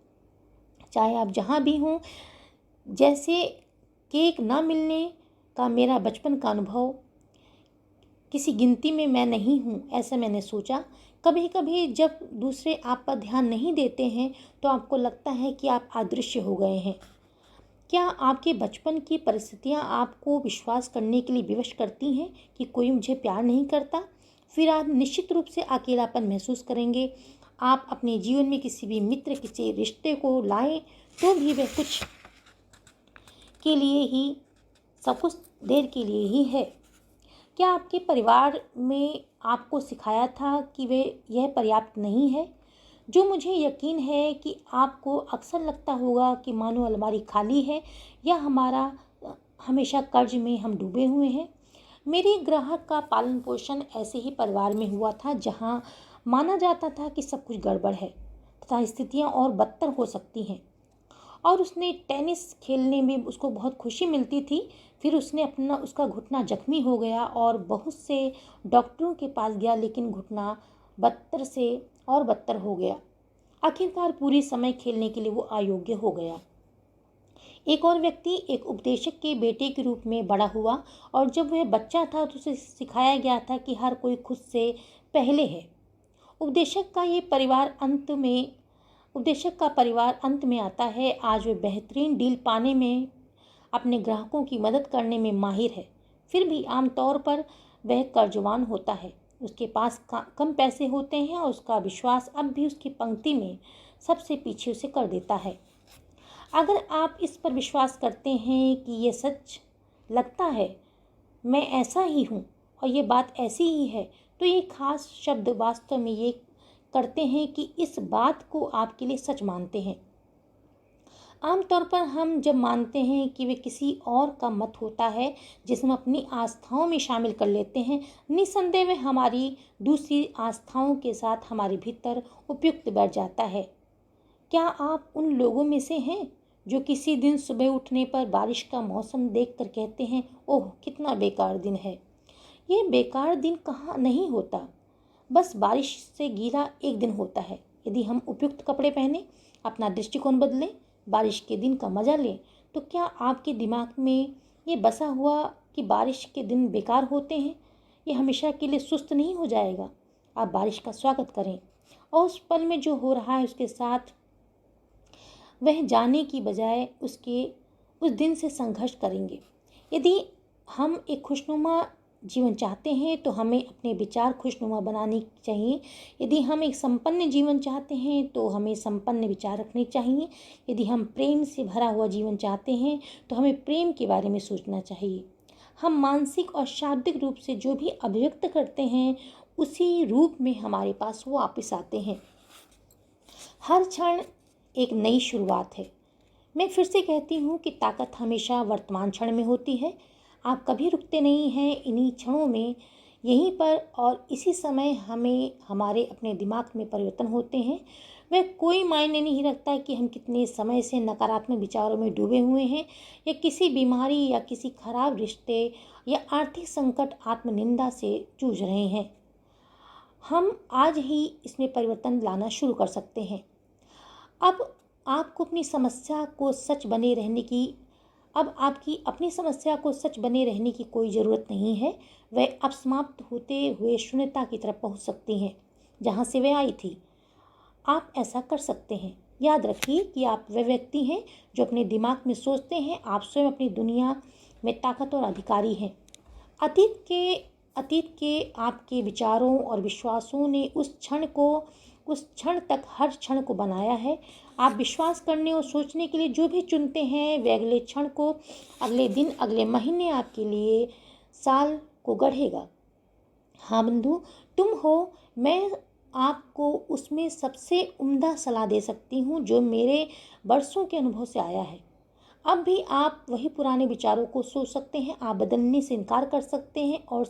चाहे आप जहाँ भी हों। जैसे केक न मिलने का मेरा बचपन का अनुभव, किसी गिनती में मैं नहीं हूँ ऐसा मैंने सोचा। कभी कभी जब दूसरे आप पर ध्यान नहीं देते हैं तो आपको लगता है कि आप अदृश्य हो गए हैं। क्या आपके बचपन की परिस्थितियाँ आपको विश्वास करने के लिए विवश करती हैं कि कोई मुझे प्यार नहीं करता? फिर आप निश्चित रूप से अकेलापन महसूस करेंगे। आप अपने जीवन में किसी भी मित्र, किसी रिश्ते को लाएं तो भी वह कुछ के लिए ही, सब कुछ देर के लिए ही है। क्या आपके परिवार में आपको सिखाया था कि वे यह पर्याप्त नहीं है? जो मुझे यकीन है कि आपको अक्सर लगता होगा कि मानो अलमारी खाली है या हमेशा कर्ज में हम डूबे हुए हैं। मेरे ग्राहक का पालन पोषण ऐसे ही परिवार में हुआ था जहां माना जाता था कि सब कुछ गड़बड़ है तथा स्थितियां और बदतर हो सकती हैं। और उसने टेनिस खेलने में उसको बहुत खुशी मिलती थी। फिर उसका घुटना जख्मी हो गया और बहुत से डॉक्टरों के पास गया, लेकिन घुटना बदतर से और बदतर हो गया। आखिरकार पूरी समय खेलने के लिए वो अयोग्य हो गया। एक और व्यक्ति एक उपदेशक के बेटे के रूप में बड़ा हुआ और जब वह बच्चा था तो उसे सिखाया गया था कि हर कोई खुद से पहले है। उपदेशक का परिवार अंत में आता है। आज वह बेहतरीन डील पाने में, अपने ग्राहकों की मदद करने में माहिर है। फिर भी आमतौर पर वह कर्जवान होता है। उसके पास कम पैसे होते हैं और उसका विश्वास अब भी उसकी पंक्ति में सबसे पीछे उसे कर देता है। अगर आप इस पर विश्वास करते हैं कि ये सच लगता है, मैं ऐसा ही हूँ और ये बात ऐसी ही है, तो ये खास शब्द वास्तव में ये करते हैं कि इस बात को आपके लिए सच मानते हैं। आमतौर पर हम जब मानते हैं कि वे किसी और का मत होता है जिसे हम अपनी आस्थाओं में शामिल कर लेते हैं, निस्संदेह वे हमारी दूसरी आस्थाओं के साथ हमारे भीतर उपयुक्त बैठ जाता है। क्या आप उन लोगों में से हैं जो किसी दिन सुबह उठने पर बारिश का मौसम देखकर कहते हैं, ओह कितना बेकार दिन है? ये बेकार दिन कहाँ नहीं होता, बस बारिश से गीला एक दिन होता है। यदि हम उपयुक्त कपड़े पहने, अपना दृष्टिकोण बदलें, बारिश के दिन का मजा लें, तो क्या आपके दिमाग में ये बसा हुआ कि बारिश के दिन बेकार होते हैं, ये हमेशा के लिए सुस्त नहीं हो जाएगा? आप बारिश का स्वागत करें और उस पल में जो हो रहा है उसके साथ वह जाने की बजाय उस दिन से संघर्ष करेंगे। यदि हम एक खुशनुमा जीवन चाहते हैं तो हमें अपने विचार खुशनुमा बनाने चाहिए। यदि हम एक संपन्न जीवन चाहते हैं तो हमें संपन्न विचार रखने चाहिए। यदि हम प्रेम से भरा हुआ जीवन चाहते हैं तो हमें प्रेम के बारे में सोचना चाहिए। हम मानसिक और शाब्दिक रूप से जो भी अभिव्यक्त करते हैं उसी रूप में हमारे पास वो वापस आते हैं। हर क्षण एक नई शुरुआत है। मैं फिर से कहती हूँ कि ताकत हमेशा वर्तमान क्षण में होती है। आप कभी रुकते नहीं हैं इन्हीं क्षणों में, यहीं पर और इसी समय हमें हमारे अपने दिमाग में परिवर्तन होते हैं। वह कोई मायने नहीं रखता कि हम कितने समय से नकारात्मक विचारों में डूबे हुए हैं या किसी बीमारी या किसी खराब रिश्ते या आर्थिक संकट आत्मनिंदा से जूझ रहे हैं। हम आज ही इसमें परिवर्तन लाना शुरू कर सकते हैं। अब आपको अपनी समस्या को सच बने रहने की अब आपकी अपनी समस्या को सच बने रहने की कोई ज़रूरत नहीं है। वह अब समाप्त होते हुए शून्यता की तरफ पहुंच सकती हैं जहां से वह आई थी। आप ऐसा कर सकते हैं। याद रखिए कि आप वह व्यक्ति हैं जो अपने दिमाग में सोचते हैं। आप स्वयं अपनी दुनिया में ताकत और अधिकारी हैं। अतीत के आपके विचारों और विश्वासों ने उस क्षण तक हर क्षण को बनाया है। आप विश्वास करने और सोचने के लिए जो भी चुनते हैं वे अगले क्षण को, अगले दिन, अगले महीने आपके लिए साल को गढ़ेगा। हाँ बंधु, तुम हो। मैं आपको उसमें सबसे उम्दा सलाह दे सकती हूँ जो मेरे वर्षों के अनुभव से आया है। अब भी आप वही पुराने विचारों को सोच सकते हैं। आप बदलने से इनकार कर सकते हैं और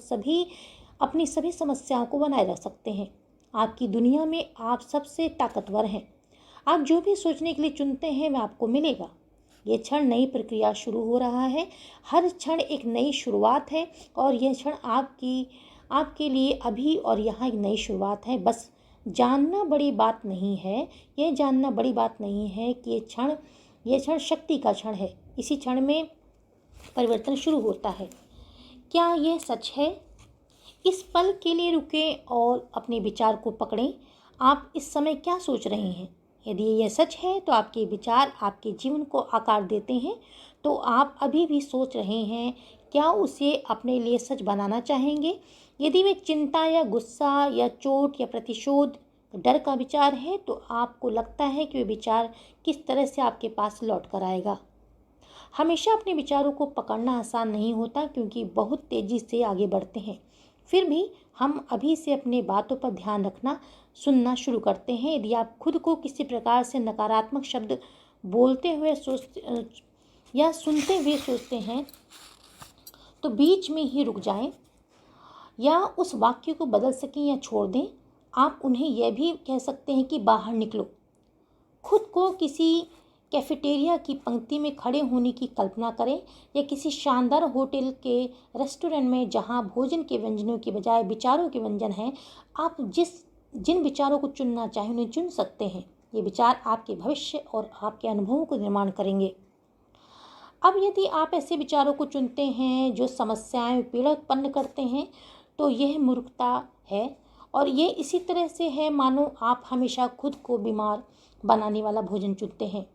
अपनी सभी समस्याओं को बनाए रख सकते हैं। आपकी दुनिया में आप सबसे ताकतवर हैं। आप जो भी सोचने के लिए चुनते हैं वह आपको मिलेगा। ये क्षण नई प्रक्रिया शुरू हो रहा है। हर क्षण एक नई शुरुआत है और यह क्षण आपके लिए अभी और यहाँ एक नई शुरुआत है। बस जानना बड़ी बात नहीं है। यह जानना बड़ी बात नहीं है कि यह क्षण शक्ति का क्षण है। इसी क्षण में परिवर्तन शुरू होता है। क्या यह सच है? इस पल के लिए रुकें और अपने विचार को पकड़ें। आप इस समय क्या सोच रहे हैं? यदि यह सच है तो आपके विचार आपके जीवन को आकार देते हैं। तो आप अभी भी सोच रहे हैं, क्या उसे अपने लिए सच बनाना चाहेंगे? यदि वे चिंता या गुस्सा या चोट या प्रतिशोध डर का विचार है तो आपको लगता है कि वे विचार किस तरह से आपके पास लौट कर आएगा। हमेशा अपने विचारों को पकड़ना आसान नहीं होता क्योंकि बहुत तेज़ी से आगे बढ़ते हैं। फिर भी हम अभी से अपने बातों पर ध्यान रखना, सुनना शुरू करते हैं। यदि आप खुद को किसी प्रकार से नकारात्मक शब्द बोलते हुए या सुनते हुए सोचते हैं तो बीच में ही रुक जाएं या उस वाक्य को बदल सकें या छोड़ दें। आप उन्हें यह भी कह सकते हैं कि बाहर निकलो। खुद को किसी कैफेटेरिया की पंक्ति में खड़े होने की कल्पना करें या किसी शानदार होटल के रेस्टोरेंट में जहां भोजन के व्यंजनों के बजाय विचारों के व्यंजन हैं। आप जिन विचारों को चुनना चाहें उन्हें चुन सकते हैं। ये विचार आपके भविष्य और आपके अनुभवों को निर्माण करेंगे। अब यदि आप ऐसे विचारों को चुनते हैं जो समस्याएं पीड़ा उत्पन्न करते हैं तो यह मूर्खता है और ये इसी तरह से है मानो आप हमेशा खुद को बीमार बनाने वाला भोजन चुनते हैं।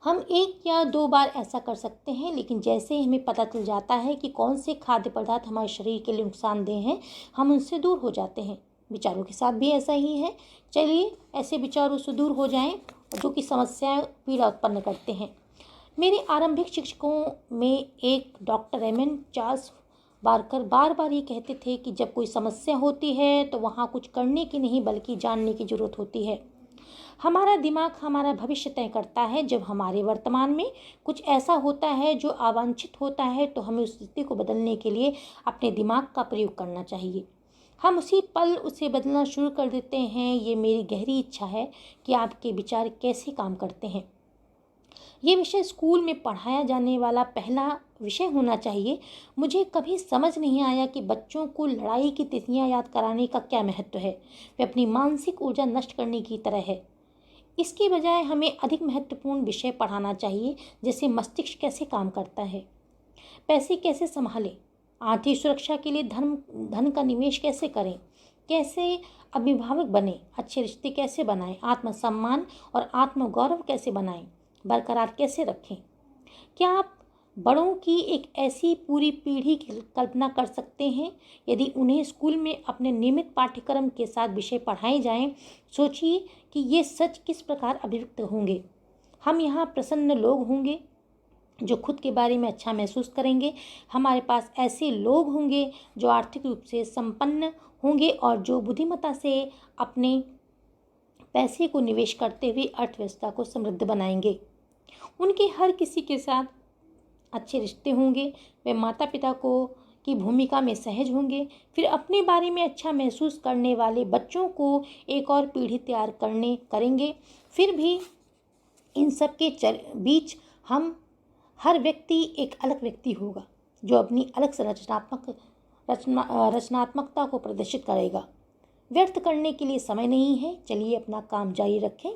हम 1 या 2 बार ऐसा कर सकते हैं, लेकिन जैसे ही हमें पता चल जाता है कि कौन से खाद्य पदार्थ हमारे शरीर के लिए नुकसानदेह हैं, हम उनसे दूर हो जाते हैं। विचारों के साथ भी ऐसा ही है। चलिए ऐसे विचारों से दूर हो जाएं जो कि समस्याएं पीड़ा उत्पन्न करते हैं। मेरे आरंभिक शिक्षकों में एक डॉक्टर रेमन चार्ल्स बारकर बार बार ये कहते थे कि जब कोई समस्या होती है तो वहाँ कुछ करने की नहीं बल्कि जानने की जरूरत होती है। हमारा दिमाग हमारा भविष्य तय करता है। जब हमारे वर्तमान में कुछ ऐसा होता है जो अवांछित होता है तो हमें उस स्थिति को बदलने के लिए अपने दिमाग का प्रयोग करना चाहिए। हम उसी पल उसे बदलना शुरू कर देते हैं। ये मेरी गहरी इच्छा है कि आपके विचार कैसे काम करते हैं। ये विषय स्कूल में पढ़ाया जाने वाला पहला विषय होना चाहिए। मुझे कभी समझ नहीं आया कि बच्चों को लड़ाई की तिथियां याद कराने का क्या महत्व है। वे अपनी मानसिक ऊर्जा नष्ट करने की तरह है। इसके बजाय हमें अधिक महत्वपूर्ण विषय पढ़ाना चाहिए, जैसे मस्तिष्क कैसे काम करता है, पैसे कैसे संभालें, आर्थिक सुरक्षा के लिए धन का निवेश कैसे करें, कैसे अभिभावक बने, अच्छे रिश्ते कैसे बनाएं, आत्मसम्मान और आत्मगौरव कैसे बनाएं, बरकरार कैसे रखें। क्या आप बड़ों की एक ऐसी पूरी पीढ़ी की कल्पना कर सकते हैं यदि उन्हें स्कूल में अपने नियमित पाठ्यक्रम के साथ विषय पढ़ाए जाएं। सोचिए कि ये सच किस प्रकार अभिव्यक्त होंगे। हम यहाँ प्रसन्न लोग होंगे जो खुद के बारे में अच्छा महसूस करेंगे। हमारे पास ऐसे लोग होंगे जो आर्थिक रूप से संपन्न होंगे और जो बुद्धिमत्ता से अपने पैसे को निवेश करते हुए अर्थव्यवस्था को समृद्ध बनाएंगे। उनके हर किसी के साथ अच्छे रिश्ते होंगे। वे माता पिता को की भूमिका में सहज होंगे। फिर अपने बारे में अच्छा महसूस करने वाले बच्चों को एक और पीढ़ी तैयार करेंगे। फिर भी इन सब के बीच हम हर व्यक्ति एक अलग व्यक्ति होगा जो अपनी अलग से रचनात्मकता को प्रदर्शित करेगा। व्यर्थ करने के लिए समय नहीं है। चलिए अपना काम जारी रखें।